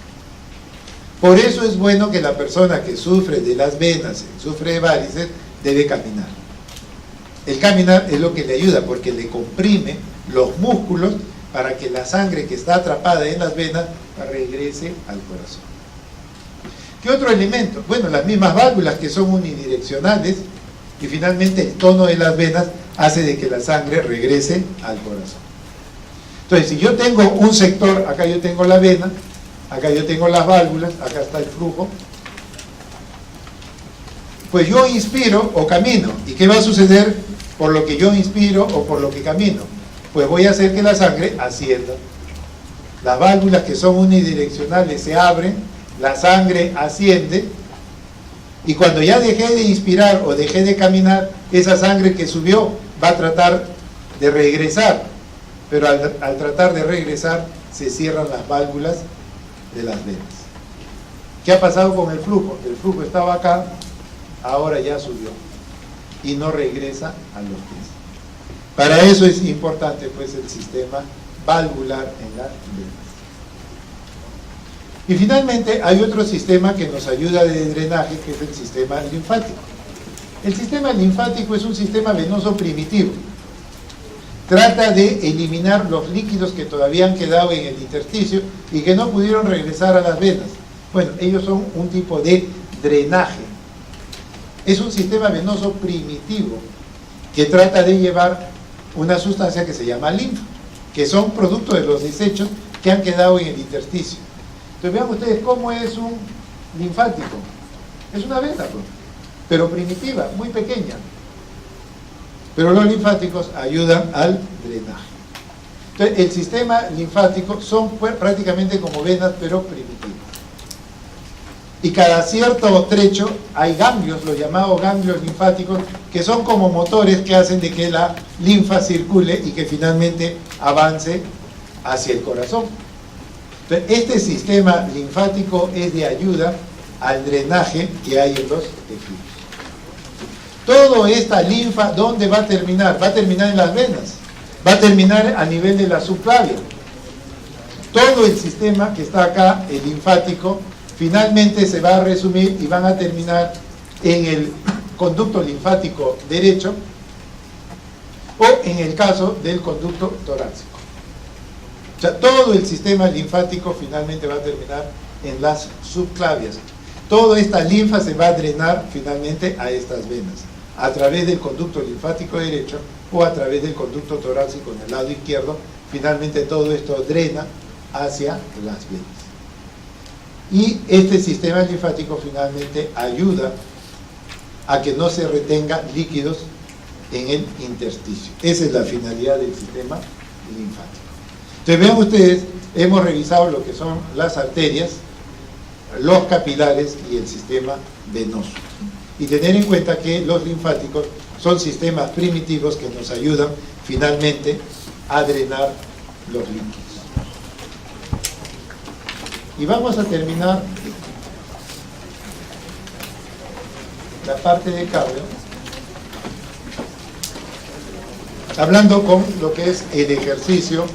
Por eso es bueno que la persona que sufre de las venas, sufre de varices, debe caminar. El caminar es lo que le ayuda porque le comprime los músculos para que la sangre que está atrapada en las venas regrese al corazón. ¿Qué otro elemento? Bueno, las mismas válvulas que son unidireccionales y finalmente el tono de las venas hace de que la sangre regrese al corazón. Entonces, si yo tengo un sector, acá yo tengo la vena, acá yo tengo las válvulas, acá está el flujo, pues yo inspiro o camino. ¿Y qué va a suceder por lo que yo inspiro o por lo que camino? Pues voy a hacer que la sangre ascienda. Las válvulas que son unidireccionales se abren, la sangre asciende, y cuando ya dejé de inspirar o dejé de caminar, esa sangre que subió va a tratar de regresar, pero al tratar de regresar se cierran las válvulas de las venas. ¿Qué ha pasado con el flujo? El flujo estaba acá, ahora ya subió y no regresa a los pies. Para eso es importante pues el sistema valvular en las venas. Y finalmente hay otro sistema que nos ayuda de drenaje, que es el sistema linfático. El sistema linfático es un sistema venoso primitivo. Trata de eliminar los líquidos que todavía han quedado en el intersticio y que no pudieron regresar a las venas. Bueno, ellos son un tipo de drenaje. Es un sistema venoso primitivo que trata de llevar una sustancia que se llama linfa, que son producto de los desechos que han quedado en el intersticio. Entonces vean ustedes cómo es un linfático. Es una vena, pues, pero primitiva, muy pequeña. Pero los linfáticos ayudan al drenaje. Entonces el sistema linfático son prácticamente como venas, pero primitivas. Y cada cierto trecho hay ganglios, los llamados ganglios linfáticos, que son como motores que hacen de que la linfa circule y que finalmente avance hacia el corazón. Este sistema linfático es de ayuda al drenaje que hay en los tejidos. Toda esta linfa, ¿dónde va a terminar? Va a terminar en las venas, va a terminar a nivel de la subclavia. Todo el sistema que está acá, el linfático, finalmente se va a resumir y van a terminar en el conducto linfático derecho o en el caso del conducto torácico. O sea, todo el sistema linfático finalmente va a terminar en las subclavias. Toda esta linfa se va a drenar finalmente a estas venas, a través del conducto linfático derecho o a través del conducto torácico en el lado izquierdo. Finalmente todo esto drena hacia las venas. Y este sistema linfático finalmente ayuda a que no se retengan líquidos en el intersticio. Esa es la finalidad del sistema linfático. Entonces vean ustedes, hemos revisado lo que son las arterias, los capilares y el sistema venoso. Y tener en cuenta que los linfáticos son sistemas primitivos que nos ayudan finalmente a drenar los líquidos. Y vamos a terminar la parte de cardio hablando con lo que es el ejercicio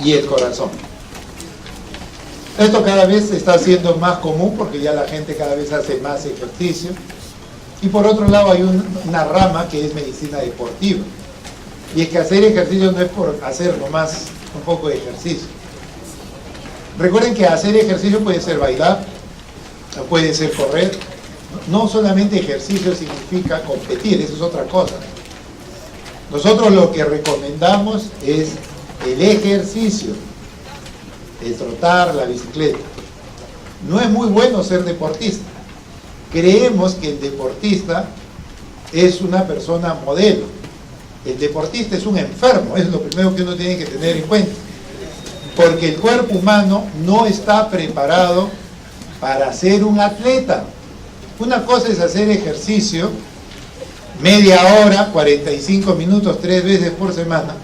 y el corazón. Esto cada vez se está haciendo más común porque ya la gente cada vez hace más ejercicio. Y por otro lado hay una rama que es medicina deportiva. Y es que hacer ejercicio no es por hacer nomás un poco de ejercicio. Recuerden que hacer ejercicio puede ser bailar, puede ser correr. No solamente ejercicio significa competir, eso es otra cosa. Nosotros lo que recomendamos es el ejercicio, el trotar, la bicicleta. no es muy bueno ser deportista. Creemos que el deportista es una persona modelo. El deportista es un enfermo, es lo primero que uno tiene que tener en cuenta. Porque el cuerpo humano no está preparado para ser un atleta. Una cosa es hacer ejercicio, media hora, 45 minutos, 3 veces por semana.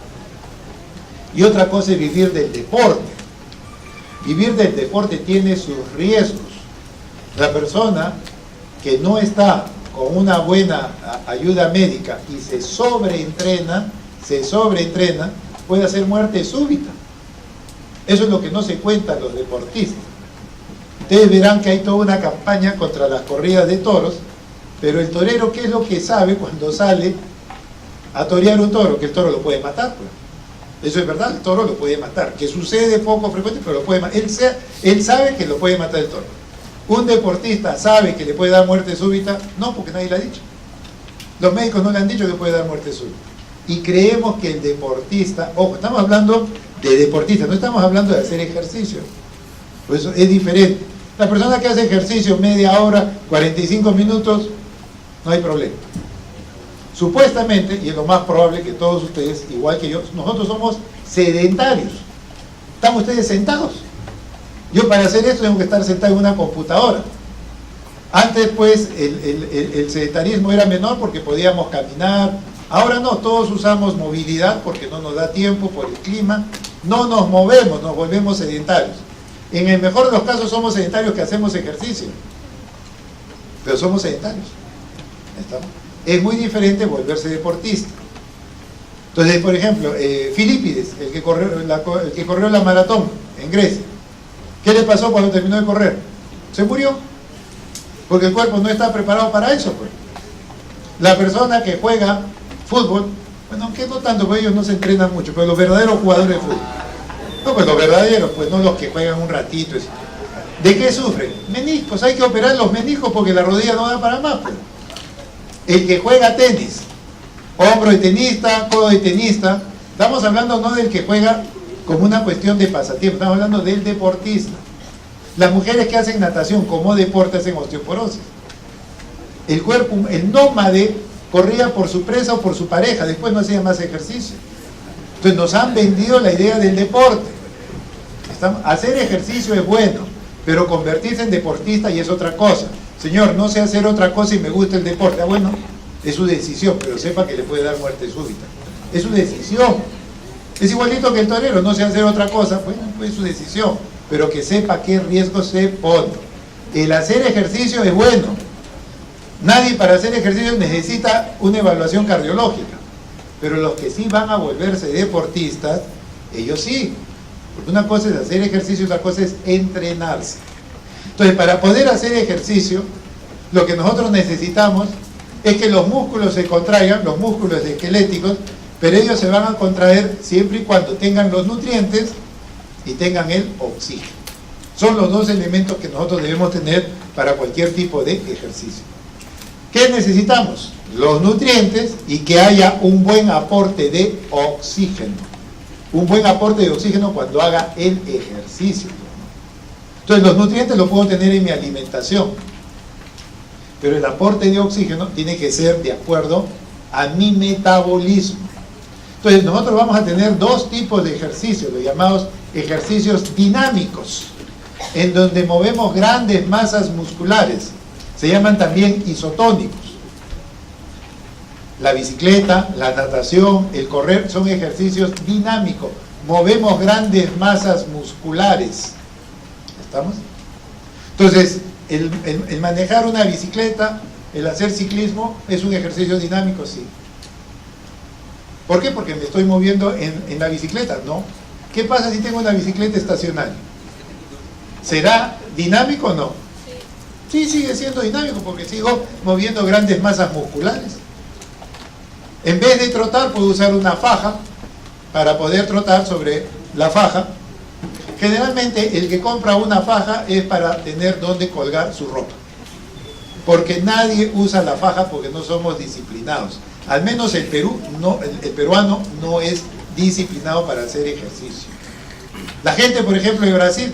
Y otra cosa es vivir del deporte. Vivir del deporte tiene sus riesgos. La persona que no está con una buena ayuda médica y se sobreentrena, puede hacer muerte súbita. Eso es lo que no se cuenta a los deportistas. Ustedes verán que hay toda una campaña contra las corridas de toros, pero el torero, ¿qué es lo que sabe cuando sale a torear un toro? Que el toro lo puede matar, pues. Eso es verdad, el toro lo puede matar, que sucede poco frecuente, pero lo puede matar. Él sabe que lo puede matar el toro. ¿Un deportista sabe que le puede dar muerte súbita? No, porque nadie le ha dicho. Los médicos no le han dicho que puede dar muerte súbita. Y creemos que el deportista, ojo, estamos hablando de deportista, no estamos hablando de hacer ejercicio. Por eso es diferente. La persona que hace ejercicio media hora, 45 minutos, no hay problema. Supuestamente, y es lo más probable que todos ustedes, igual que yo, nosotros somos sedentarios. ¿Están ustedes sentados? Yo para hacer esto tengo que estar sentado en una computadora. Antes pues el sedentarismo era menor porque podíamos caminar. Ahora no, todos usamos movilidad porque no nos da tiempo por el clima. No nos movemos, nos volvemos sedentarios. En el mejor de los casos somos sedentarios que hacemos ejercicio. Pero somos sedentarios. ¿Estamos? Es muy diferente volverse deportista. Entonces, por ejemplo, Filipides, el que corrió la maratón en Grecia. ¿Qué le pasó cuando terminó de correr? Se murió. Porque el cuerpo no está preparado para eso, pues. La persona que juega fútbol, bueno, aunque no tanto, porque ellos no se entrenan mucho, pero los verdaderos jugadores de fútbol. No, pues los verdaderos, pues no los que juegan un ratito. ¿De qué sufren? Meniscos, hay que operar los meniscos porque la rodilla no da para más, pues. El que juega tenis, hombro de tenista, codo de tenista, estamos hablando no del que juega como una cuestión de pasatiempo, estamos hablando del deportista. Las mujeres que hacen natación como deporte hacen osteoporosis. El cuerpo, el nómade corría por su presa o por su pareja, después no hacía más ejercicio. Entonces nos han vendido la idea del deporte. Hacer ejercicio es bueno, pero convertirse en deportista y es otra cosa. Señor, no sé hacer otra cosa y me gusta el deporte. Ah, bueno, es su decisión, pero sepa que le puede dar muerte súbita. Es su decisión. Es igualito que el torero, no sé hacer otra cosa, bueno, pues es su decisión, pero que sepa qué riesgo se pone. El hacer ejercicio es bueno. Nadie para hacer ejercicio necesita una evaluación cardiológica, pero los que sí van a volverse deportistas, ellos sí. Porque una cosa es hacer ejercicio y otra cosa es entrenarse. Entonces, para poder hacer ejercicio, lo que nosotros necesitamos es que los músculos se contraigan, los músculos esqueléticos, pero ellos se van a contraer siempre y cuando tengan los nutrientes y tengan el oxígeno. Son los dos elementos que nosotros debemos tener para cualquier tipo de ejercicio. ¿Qué necesitamos? Los nutrientes y que haya un buen aporte de oxígeno. Un buen aporte de oxígeno cuando haga el ejercicio. Entonces los nutrientes los puedo tener en mi alimentación, pero el aporte de oxígeno tiene que ser de acuerdo a mi metabolismo. Entonces nosotros vamos a tener dos tipos de ejercicios, los llamados ejercicios dinámicos, en donde movemos grandes masas musculares. Se llaman también isotónicos. La bicicleta, la natación, el correr son ejercicios dinámicos. Movemos grandes masas musculares. ¿Estamos? Entonces, el manejar una bicicleta, el hacer ciclismo, ¿es un ejercicio dinámico? Sí. ¿Por qué? Porque me estoy moviendo en la bicicleta, ¿no? ¿Qué pasa si tengo una bicicleta estacionaria? ¿Será dinámico o no? Sí, sigue siendo dinámico porque sigo moviendo grandes masas musculares. En vez de trotar, puedo usar una faja para poder trotar sobre la faja. Generalmente el que compra una faja es para tener donde colgar su ropa. Porque nadie usa la faja porque no somos disciplinados. Al menos el peruano no es disciplinado para hacer ejercicio. La gente, por ejemplo, de Brasil,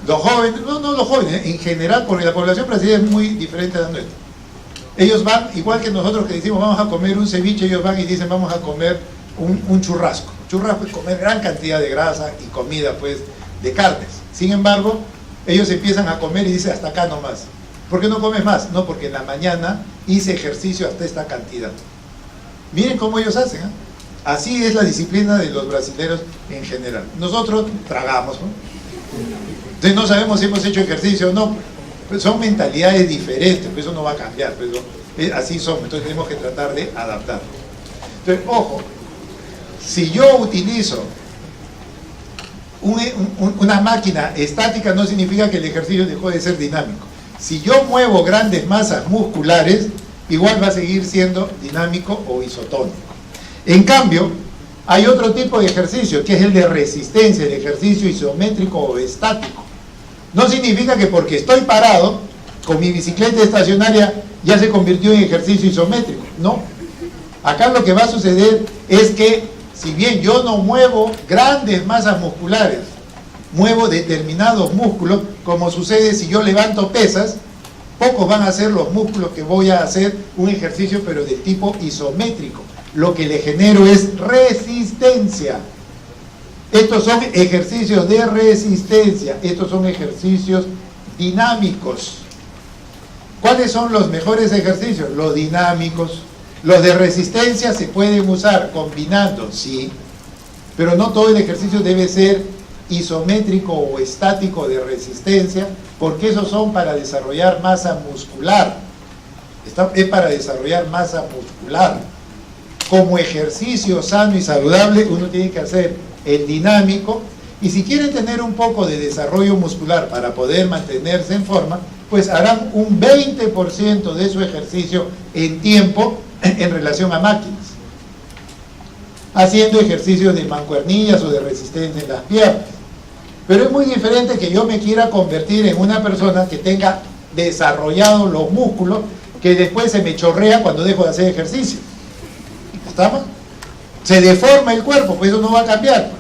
Los jóvenes, no los jóvenes, en general, porque la población brasileña es muy diferente a la nuestra. Ellos van, igual que nosotros que decimos vamos a comer un ceviche, ellos van y dicen vamos a comer un churrasco. Churrasco es comer gran cantidad de grasa y comida pues de carnes. Sin embargo, ellos empiezan a comer y dicen hasta acá nomás. ¿Por qué no comes más? No, porque en la mañana hice ejercicio hasta esta cantidad. Miren cómo ellos hacen, ¿eh? Así es la disciplina de los brasileños en general. Nosotros tragamos, ¿no? Entonces no sabemos si hemos hecho ejercicio o no. Pues son mentalidades diferentes, pues eso no va a cambiar, pero así somos, entonces tenemos que tratar de adaptar. Entonces, ojo, si yo utilizo una máquina estática no significa que el ejercicio dejó de ser dinámico. Si yo muevo grandes masas musculares, igual va a seguir siendo dinámico o isotónico. En cambio, hay otro tipo de ejercicio, que es el de resistencia, el ejercicio isométrico o estático. No significa que porque estoy parado, con mi bicicleta estacionaria, ya se convirtió en ejercicio isométrico. No. Acá lo que va a suceder es que, si bien yo no muevo grandes masas musculares, muevo determinados músculos, como sucede si yo levanto pesas, pocos van a ser los músculos que voy a hacer un ejercicio, pero de tipo isométrico. Lo que le genero es resistencia. Estos son ejercicios de resistencia, estos son ejercicios dinámicos. ¿Cuáles son los mejores ejercicios? Los dinámicos. Los de resistencia se pueden usar combinando, sí, pero no todo el ejercicio debe ser isométrico o estático de resistencia, porque esos son para desarrollar masa muscular. Es para desarrollar masa muscular. Como ejercicio sano y saludable, uno tiene que hacer el dinámico, y si quieren tener un poco de desarrollo muscular para poder mantenerse en forma, pues harán un 20% de su ejercicio en tiempo en relación a máquinas, haciendo ejercicios de mancuernillas o de resistencia en las piernas. Pero es muy diferente que yo me quiera convertir en una persona que tenga desarrollados los músculos, que después se me chorrea cuando dejo de hacer ejercicio. ¿Estamos? Se deforma el cuerpo, pues eso no va a cambiar.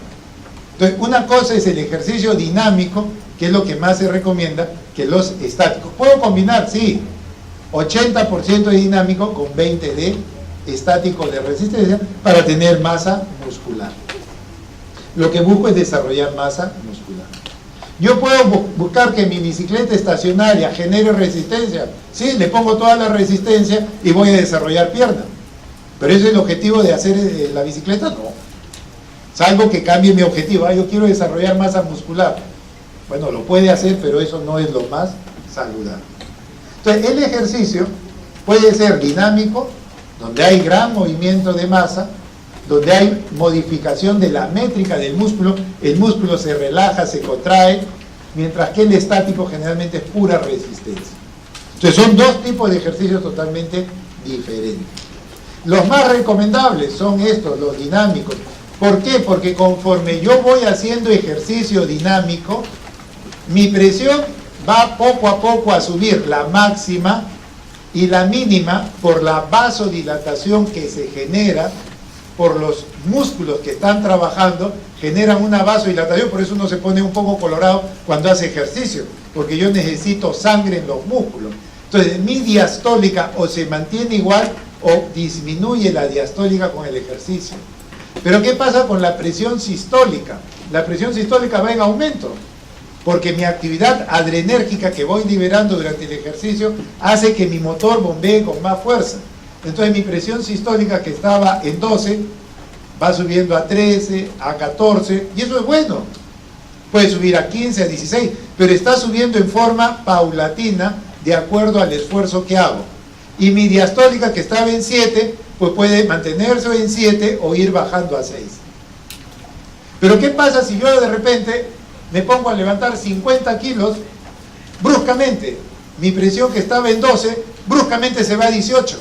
Entonces, una cosa es el ejercicio dinámico, que es lo que más se recomienda, que los estáticos. ¿Puedo combinar? Sí. 80% de dinámico con 20% de estático de resistencia para tener masa muscular. Lo que busco es desarrollar masa muscular. Yo puedo buscar que mi bicicleta estacionaria genere resistencia. Sí, le pongo toda la resistencia y voy a desarrollar pierna. ¿Pero ese es el objetivo de hacer la bicicleta? No. Salvo que cambie mi objetivo. Yo quiero desarrollar masa muscular. Bueno, lo puede hacer, pero eso no es lo más saludable. Entonces, el ejercicio puede ser dinámico, donde hay gran movimiento de masa, donde hay modificación de la métrica del músculo, el músculo se relaja, se contrae, mientras que el estático generalmente es pura resistencia. Entonces, son dos tipos de ejercicios totalmente diferentes. Los más recomendables son estos, los dinámicos. ¿Por qué? Porque conforme yo voy haciendo ejercicio dinámico, mi presión va poco a poco a subir, la máxima y la mínima, por la vasodilatación que se genera por los músculos que están trabajando, generan una vasodilatación. Por eso uno se pone un poco colorado cuando hace ejercicio, porque yo necesito sangre en los músculos. Entonces, mi diastólica o se mantiene igual o disminuye la diastólica con el ejercicio. Pero ¿qué pasa con la presión sistólica? La presión sistólica va en aumento, porque mi actividad adrenérgica que voy liberando durante el ejercicio hace que mi motor bombee con más fuerza. Entonces mi presión sistólica, que estaba en 12, va subiendo a 13, a 14, y eso es bueno. Puede subir a 15, a 16, pero está subiendo en forma paulatina de acuerdo al esfuerzo que hago. Y mi diastólica, que estaba en 7, pues puede mantenerse en 7 o ir bajando a 6. Pero ¿qué pasa si yo de repente me pongo a levantar 50 kilos? Bruscamente, mi presión, que estaba en 12, bruscamente se va a 18.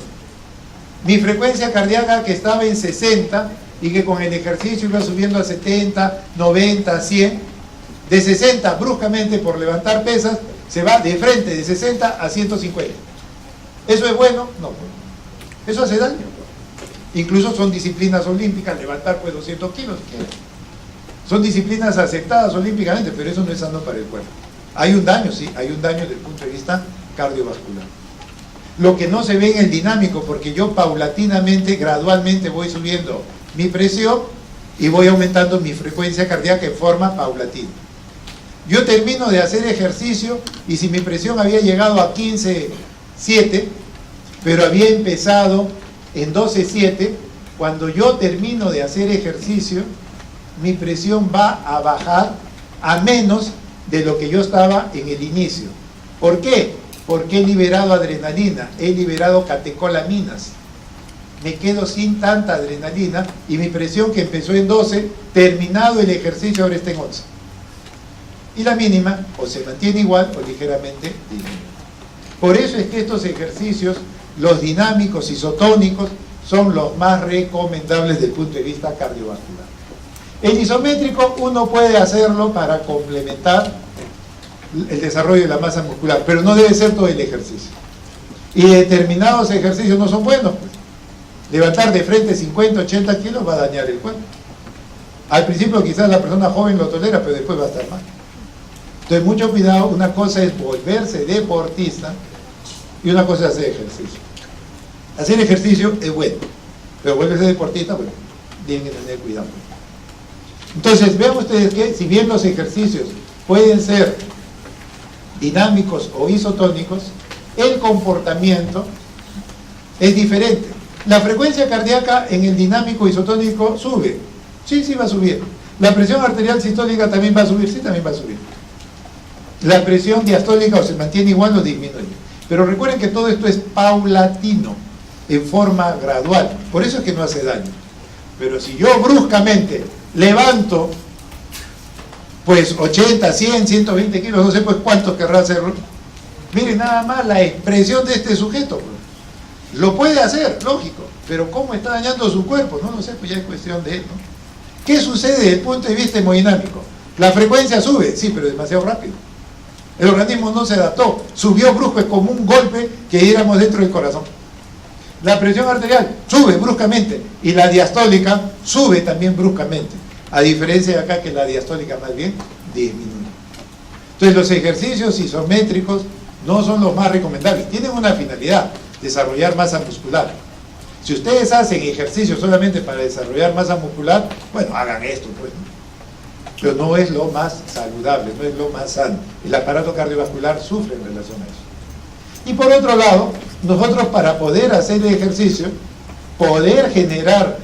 Mi frecuencia cardíaca, que estaba en 60 y que con el ejercicio iba subiendo a 70, 90, 100, de 60 bruscamente por levantar pesas, se va de frente de 60 a 150. ¿Eso es bueno? No. Eso hace daño. Incluso son disciplinas olímpicas, levantar pues 200 kilos. Son disciplinas aceptadas olímpicamente, pero eso no es sano para el cuerpo. Hay un daño, sí, hay un daño desde el punto de vista cardiovascular. Lo que no se ve en el dinámico, porque yo paulatinamente, gradualmente voy subiendo mi presión y voy aumentando mi frecuencia cardíaca en forma paulatina. Yo termino de hacer ejercicio y si mi presión había llegado a 15,7, pero había empezado en 12,7, cuando yo termino de hacer ejercicio, mi presión va a bajar a menos de lo que yo estaba en el inicio. ¿Por qué? Porque he liberado adrenalina, he liberado catecolaminas. Me quedo sin tanta adrenalina y mi presión, que empezó en 12, terminado el ejercicio, ahora está en 11. Y la mínima o se mantiene igual o ligeramente disminuye. Por eso es que estos ejercicios, los dinámicos isotónicos, son los más recomendables desde el punto de vista cardiovascular. El isométrico uno puede hacerlo para complementar el desarrollo de la masa muscular, pero no debe ser todo el ejercicio. Y determinados ejercicios no son buenos, pues. Levantar de frente 50, 80 kilos va a dañar el cuerpo. Al principio quizás la persona joven lo tolera, pero después va a estar mal. Entonces mucho cuidado, una cosa es volverse deportista y una cosa es hacer ejercicio. Hacer ejercicio es bueno, pero volverse deportista, bueno, tienen que tener cuidado. Entonces vean ustedes que si bien los ejercicios pueden ser dinámicos o isotónicos, el comportamiento es diferente. La frecuencia cardíaca en el dinámico isotónico sube, sí va a subir. La presión arterial sistólica también va a subir, sí también va a subir. La presión diastólica o se mantiene igual o disminuye. Pero recuerden que todo esto es paulatino, en forma gradual, por eso es que no hace daño. Pero si yo bruscamente levanto pues 80, 100, 120 kilos, no sé pues cuántos querrá hacerlo, miren nada más la expresión de este sujeto, pues. Lo puede hacer, lógico, pero ¿cómo está dañando su cuerpo? No lo sé, pues ya es cuestión de él, ¿no? ¿Qué sucede desde el punto de vista hemodinámico? La frecuencia sube, sí, pero demasiado rápido. El organismo no se adaptó, subió brusco, es como un golpe que diéramos dentro del corazón. La presión arterial sube bruscamente y la diastólica sube también bruscamente, a diferencia de acá que la diastólica más bien disminuye. Entonces los ejercicios isométricos no son los más recomendables, tienen una finalidad: desarrollar masa muscular. Si ustedes hacen ejercicio solamente para desarrollar masa muscular, bueno, hagan esto, pues, ¿no? Pero no es lo más saludable, no es lo más sano. El aparato cardiovascular sufre en relación a eso. Y por otro lado, nosotros para poder hacer el ejercicio, poder generar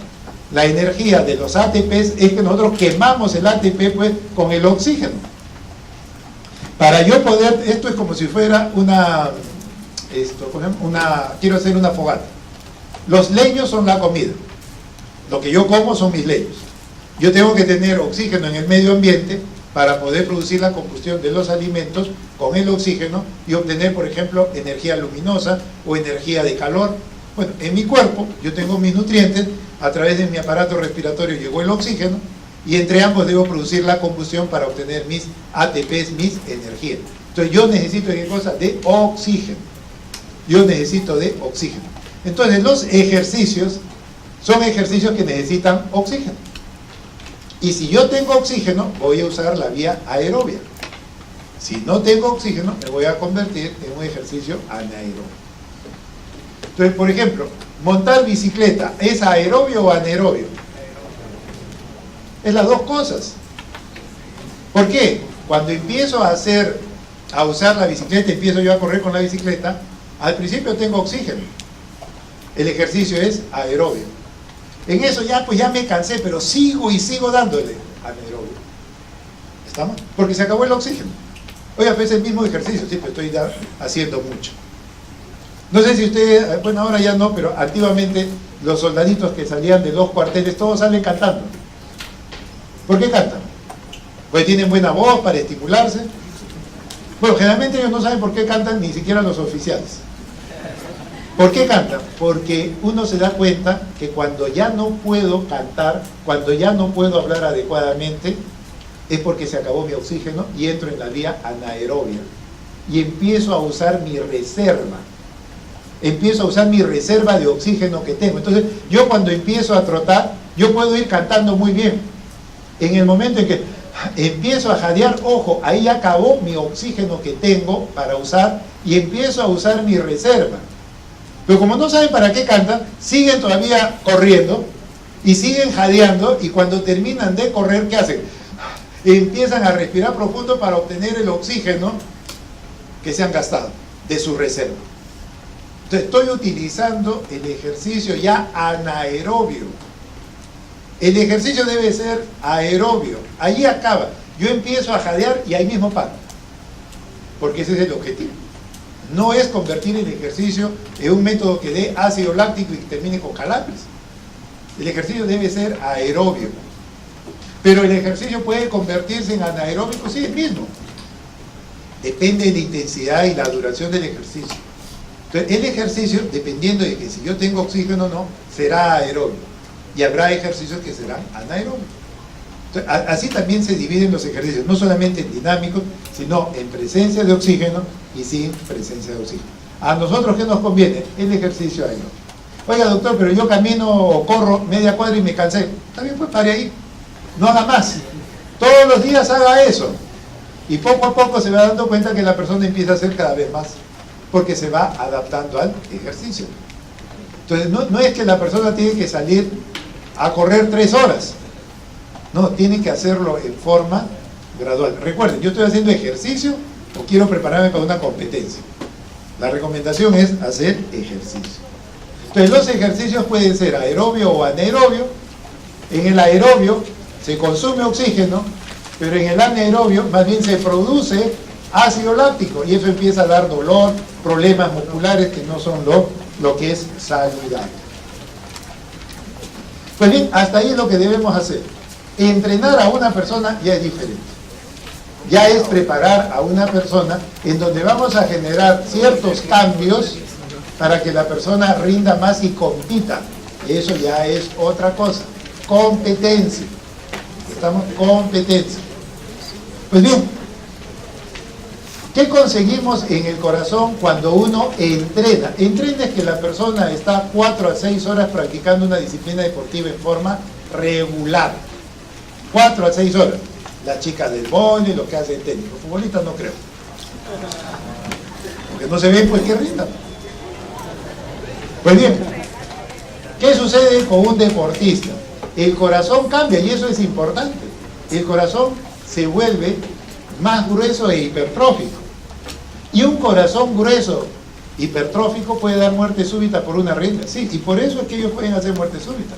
la energía de los ATPs, es que nosotros quemamos el ATP pues con el oxígeno. Para yo poder, esto es como si fuera quiero hacer una fogata. Los leños son la comida. Lo que yo como son mis leños. Yo tengo que tener oxígeno en el medio ambiente para poder producir la combustión de los alimentos con el oxígeno y obtener, por ejemplo, energía luminosa o energía de calor. Bueno, en mi cuerpo yo tengo mis nutrientes, a través de mi aparato respiratorio llegó el oxígeno y entre ambos debo producir la combustión para obtener mis ATPs, mis energías. Entonces yo necesito, ¿qué cosa? De oxígeno. Yo necesito de oxígeno. Entonces los ejercicios son ejercicios que necesitan oxígeno. Y si yo tengo oxígeno, voy a usar la vía aerobia. Si no tengo oxígeno, me voy a convertir en un ejercicio anaerobio. Entonces, por ejemplo, montar bicicleta, ¿es aerobio o anaerobio? Es las dos cosas. ¿Por qué? Cuando empiezo a usar la bicicleta, empiezo yo a correr con la bicicleta, al principio tengo oxígeno. El ejercicio es aerobio. En eso ya me cansé, pero sigo dándole anaerobio. ¿Estamos? Porque se acabó el oxígeno. Oiga, pues es el mismo ejercicio, sí, pues estoy haciendo mucho. No sé si ustedes, bueno, ahora ya no, pero antiguamente los soldaditos que salían de los cuarteles, todos salen cantando. ¿Por qué cantan? Pues tienen buena voz para estimularse. Bueno, generalmente ellos no saben por qué cantan, ni siquiera los oficiales. ¿Por qué cantan? Porque uno se da cuenta que cuando ya no puedo cantar, cuando ya no puedo hablar adecuadamente, es porque se acabó mi oxígeno y entro en la vía anaerobia. Y empiezo a usar mi reserva. Empiezo a usar mi reserva de oxígeno que tengo. Entonces, yo cuando empiezo a trotar, yo puedo ir cantando muy bien. En el momento en que empiezo a jadear, ojo, ahí acabó mi oxígeno que tengo para usar y empiezo a usar mi reserva. Pero como no saben para qué cantan, siguen todavía corriendo y siguen jadeando, y cuando terminan de correr, ¿qué hacen? Empiezan a respirar profundo para obtener el oxígeno que se han gastado de su reserva. Entonces estoy utilizando el ejercicio ya anaerobio. El ejercicio debe ser aerobio. Allí acaba. Yo empiezo a jadear y ahí mismo paro. Porque ese es el objetivo. No es convertir el ejercicio en un método que dé ácido láctico y que termine con calambres. El ejercicio debe ser aerobio. Pero el ejercicio puede convertirse en anaeróbico, sí, el mismo. Depende de la intensidad y la duración del ejercicio. Entonces, el ejercicio, dependiendo de que si yo tengo oxígeno o no, será aerobio. Y habrá ejercicios que serán anaerobios. Entonces, así también se dividen los ejercicios, no solamente en dinámicos, sino en presencia de oxígeno y sin presencia de oxígeno. A nosotros, ¿qué nos conviene? El ejercicio aerobio. Oiga, doctor, pero yo camino o corro media cuadra y me cansé. También pues pare ahí. No haga más. Todos los días haga eso. Y poco a poco se va dando cuenta que la persona empieza a hacer cada vez más, porque se va adaptando al ejercicio. Entonces, no es que la persona tiene que salir a correr 3 horas. No, tiene que hacerlo en forma gradual. Recuerden, yo estoy haciendo ejercicio o quiero prepararme para una competencia. La recomendación es hacer ejercicio. Entonces, los ejercicios pueden ser aerobio o anaerobio. En el aerobio se consume oxígeno, pero en el anaerobio más bien se produce ácido láctico y eso empieza a dar dolor, problemas musculares que no son lo que es saludable. Pues bien, hasta ahí es lo que debemos hacer. Entrenar a una persona ya es diferente. Ya es preparar a una persona en donde vamos a generar ciertos cambios para que la persona rinda más y compita. Eso ya es otra cosa. Competencia. Estamos competencia. Pues bien, ¿qué conseguimos en el corazón cuando uno entrena? Entrena es que la persona está 4 a 6 horas practicando una disciplina deportiva en forma regular. 4 a 6 horas. Las chicas del vóley, los que hacen tenis. Los futbolistas no creo. Porque no se ven, pues que rindan. Pues bien, ¿qué sucede con un deportista? El corazón cambia y eso es importante. El corazón se vuelve más grueso e hipertrófico. Y un corazón grueso, hipertrófico, puede dar muerte súbita por una arritmia. Sí, y por eso es que ellos pueden hacer muerte súbita.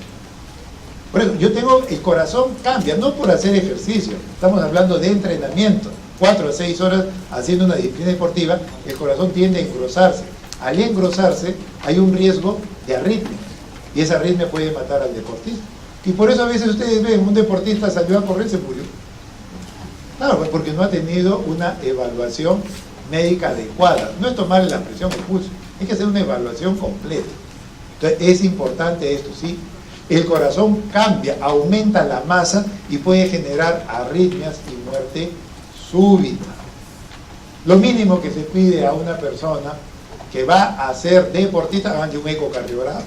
Por eso, yo tengo, el corazón cambia, no por hacer ejercicio. Estamos hablando de entrenamiento. 4 a 6 horas haciendo una disciplina deportiva, el corazón tiende a engrosarse. Al engrosarse, hay un riesgo de arritmia. Y esa arritmia puede matar al deportista. Y por eso a veces ustedes ven, un deportista salió a correr y se murió. Claro, pues porque no ha tenido una evaluación médica adecuada. No es tomarle la presión o el pulso, hay que hacer una evaluación completa. Entonces es importante esto, ¿sí? El corazón cambia, aumenta la masa y puede generar arritmias y muerte súbita. Lo mínimo que se pide a una persona que va a ser deportista, hagan un ecocardiograma.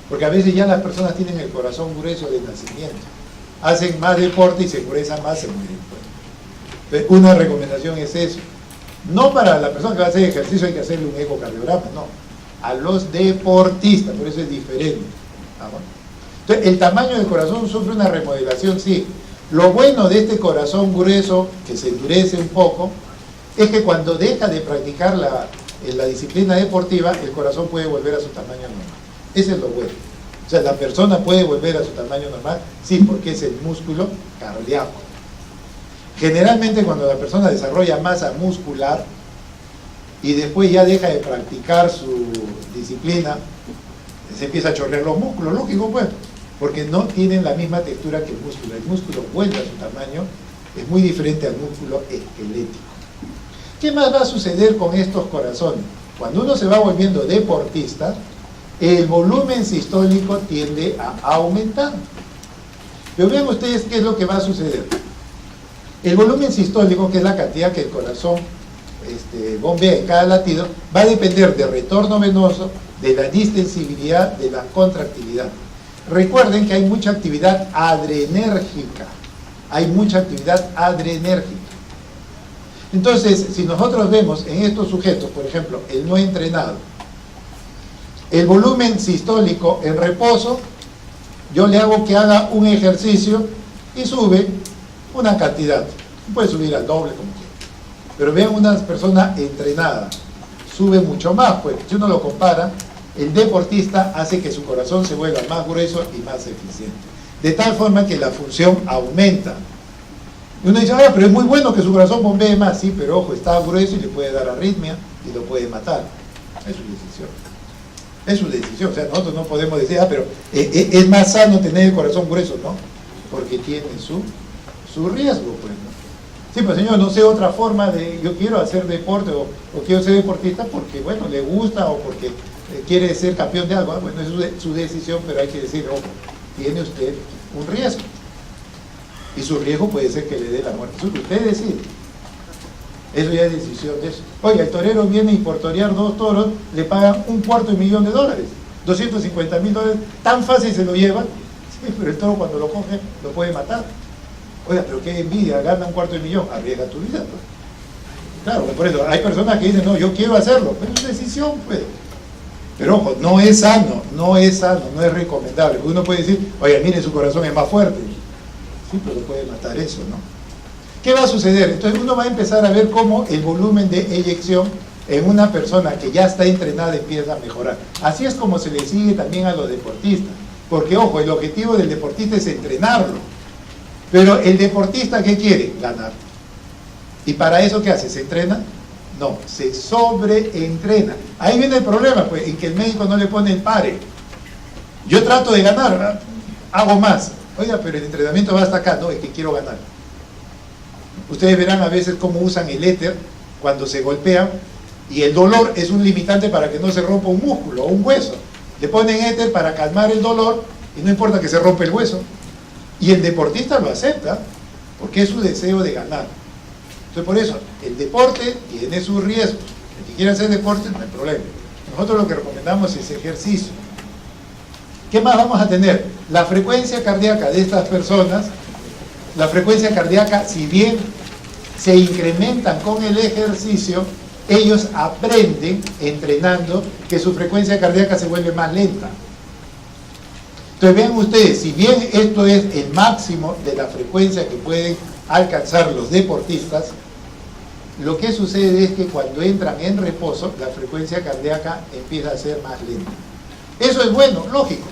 Porque a veces ya las personas tienen el corazón grueso de nacimiento. Hacen más deporte y se gruesan más, se mueren. Entonces, una recomendación es eso. No para la persona que va a hacer ejercicio hay que hacerle un ecocardiograma, no. A los deportistas, por eso es diferente. ¿Vamos? Entonces, el tamaño del corazón sufre una remodelación, sí. Lo bueno de este corazón grueso, que se endurece un poco, es que cuando deja de practicar la disciplina deportiva, el corazón puede volver a su tamaño normal. Ese es lo bueno. O sea, la persona puede volver a su tamaño normal, sí, porque es el músculo cardíaco. Generalmente cuando la persona desarrolla masa muscular y después ya deja de practicar su disciplina, se empieza a chorrear los músculos, lógico pues, porque no tienen la misma textura que el músculo. El músculo vuelve a su tamaño, es muy diferente al músculo esquelético. ¿Qué más va a suceder con estos corazones? Cuando uno se va volviendo deportista, el volumen sistólico tiende a aumentar. Pero vean ustedes qué es lo que va a suceder. El volumen sistólico, que es la cantidad que el corazón bombea en cada latido, va a depender del retorno venoso, de la distensibilidad, de la contractilidad. Recuerden que hay mucha actividad adrenérgica. hay mucha actividad adrenérgica. Entonces, si nosotros vemos en estos sujetos, por ejemplo, el no entrenado, el volumen sistólico en reposo, yo le hago que haga un ejercicio y sube una cantidad. Puede subir al doble como quiera. Pero vean una persona entrenada, sube mucho más, pues. Si uno lo compara, el deportista hace que su corazón se vuelva más grueso y más eficiente. De tal forma que la función aumenta. Y uno dice, pero es muy bueno que su corazón bombee más. Sí, pero ojo, está grueso y le puede dar arritmia y lo puede matar. Es su decisión. Es su decisión. O sea, nosotros no podemos decir, pero es más sano tener el corazón grueso, ¿no? Porque tiene su riesgo, pues, ¿no? Sí, pues señor, no sé otra forma de, yo quiero hacer deporte o quiero ser deportista porque, bueno, le gusta o porque quiere ser campeón de algo. Bueno, es su decisión, pero hay que decir, ojo, tiene usted un riesgo. Y su riesgo puede ser que le dé la muerte. Eso que usted decide. Eso ya es decisión de eso. Oiga, el torero viene y por torear 2 toros le pagan $250,000. $250,000, tan fácil se lo lleva. Sí, pero el toro cuando lo coge lo puede matar. Oiga, pero qué envidia, gana $250,000, arriesga tu vida, pues. Claro, por eso hay personas que dicen, no, yo quiero hacerlo, pero es decisión, pues. Pero ojo, no es sano, no es recomendable. Uno puede decir, oye, mire, su corazón es más fuerte. Sí, pero puede matar eso, ¿no? ¿Qué va a suceder? Entonces uno va a empezar a ver cómo el volumen de eyección en una persona que ya está entrenada empieza a mejorar. Así es como se le sigue también a los deportistas. Porque, ojo, el objetivo del deportista es entrenarlo. Pero el deportista, ¿qué quiere? Ganar. ¿Y para eso qué hace? ¿Se entrena? No, se sobreentrena. Ahí viene el problema, pues, en que el médico no le pone el pare. Yo trato de ganar, ¿verdad? Hago más. Oiga, pero el entrenamiento va hasta acá. No, es que quiero ganar. Ustedes verán a veces cómo usan el éter cuando se golpean y el dolor es un limitante para que no se rompa un músculo o un hueso. Le ponen éter para calmar el dolor y no importa que se rompa el hueso. Y el deportista lo acepta porque es su deseo de ganar. Entonces por eso, el deporte tiene sus riesgos. El que quiera hacer deporte no hay problema. Nosotros lo que recomendamos es ejercicio. ¿Qué más vamos a tener? La frecuencia cardíaca de estas personas, la frecuencia cardíaca, si bien se incrementan con el ejercicio, ellos aprenden, entrenando, que su frecuencia cardíaca se vuelve más lenta. Entonces vean ustedes, si bien esto es el máximo de la frecuencia que pueden alcanzar los deportistas, lo que sucede es que cuando entran en reposo, la frecuencia cardíaca empieza a ser más lenta. Eso es bueno, lógico.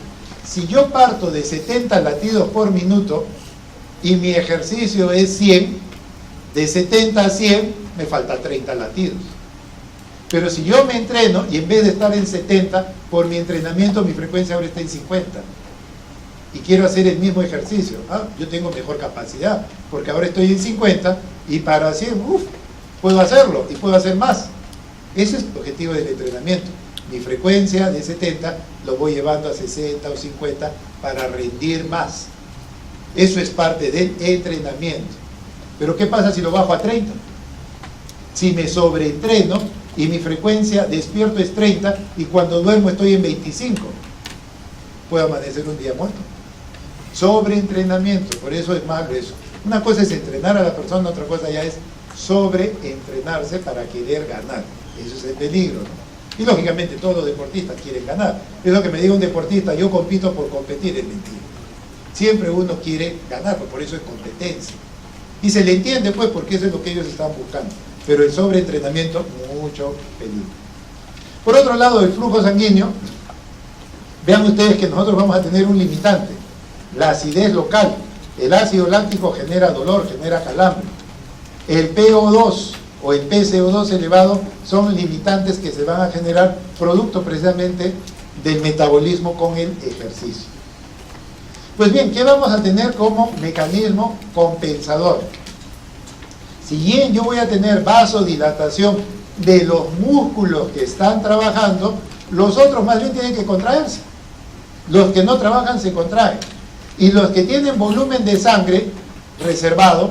Si yo parto de 70 latidos por minuto y mi ejercicio es 100, de 70 a 100 me falta 30 latidos. Pero si yo me entreno y en vez de estar en 70, por mi entrenamiento mi frecuencia ahora está en 50 y quiero hacer el mismo ejercicio, yo tengo mejor capacidad porque ahora estoy en 50 y para 100, puedo hacerlo y puedo hacer más. Ese es el objetivo del entrenamiento. Mi frecuencia de 70 lo voy llevando a 60 o 50 para rendir más. Eso es parte del entrenamiento. Pero ¿qué pasa si lo bajo a 30? Si me sobreentreno y mi frecuencia despierto es 30 y cuando duermo estoy en 25, puedo amanecer un día muerto. Sobreentrenamiento, por eso es malo eso. Una cosa es entrenar a la persona, otra cosa ya es sobreentrenarse para querer ganar. Eso es el peligro, ¿no? Y lógicamente todos los deportistas quieren ganar. Es lo que me diga un deportista, yo compito por competir, es mentira. Siempre uno quiere ganar, por eso es competencia. Y se le entiende pues porque eso es lo que ellos están buscando. Pero el sobreentrenamiento, mucho peligro. Por otro lado, el flujo sanguíneo, vean ustedes que nosotros vamos a tener un limitante, la acidez local. El ácido láctico genera dolor, genera calambre. El PO2 o el PCO2 elevado son limitantes que se van a generar producto precisamente del metabolismo con el ejercicio. Pues bien, ¿qué vamos a tener como mecanismo compensador? Si bien yo voy a tener vasodilatación de los músculos que están trabajando, los otros más bien tienen que contraerse. Los que no trabajan se contraen. Y los que tienen volumen de sangre reservado,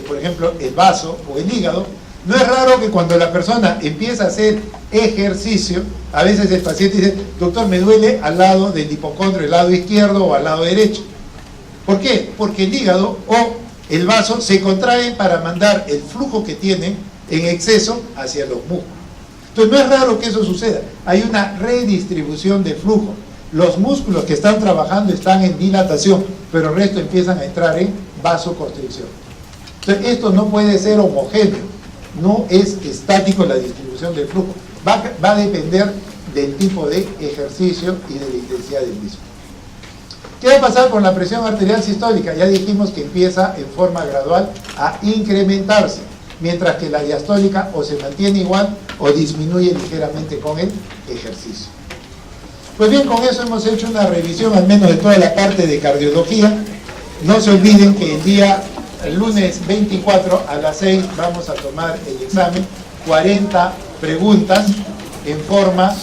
por ejemplo, el vaso o el hígado, no es raro que cuando la persona empieza a hacer ejercicio, a veces el paciente dice, doctor, me duele al lado del hipocondrio, el lado izquierdo o al lado derecho. ¿Por qué? Porque el hígado o el vaso se contraen para mandar el flujo que tienen en exceso hacia los músculos. Entonces no es raro que eso suceda. Hay una redistribución de flujo. Los músculos que están trabajando están en dilatación, pero el resto empiezan a entrar en vasoconstricción. Entonces esto no puede ser homogéneo, no es estático la distribución del flujo. Va a depender del tipo de ejercicio y de la intensidad del mismo. ¿Qué va a pasar con la presión arterial sistólica? Ya dijimos que empieza en forma gradual a incrementarse, mientras que la diastólica o se mantiene igual o disminuye ligeramente con el ejercicio. Pues bien, con eso hemos hecho una revisión al menos de toda la parte de cardiología. No se olviden que el lunes 24 a las 6 vamos a tomar el examen, 40 preguntas en forma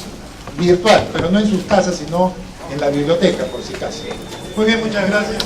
virtual, pero no en sus casas, sino en la biblioteca, por si acaso. Muy bien, muchas gracias.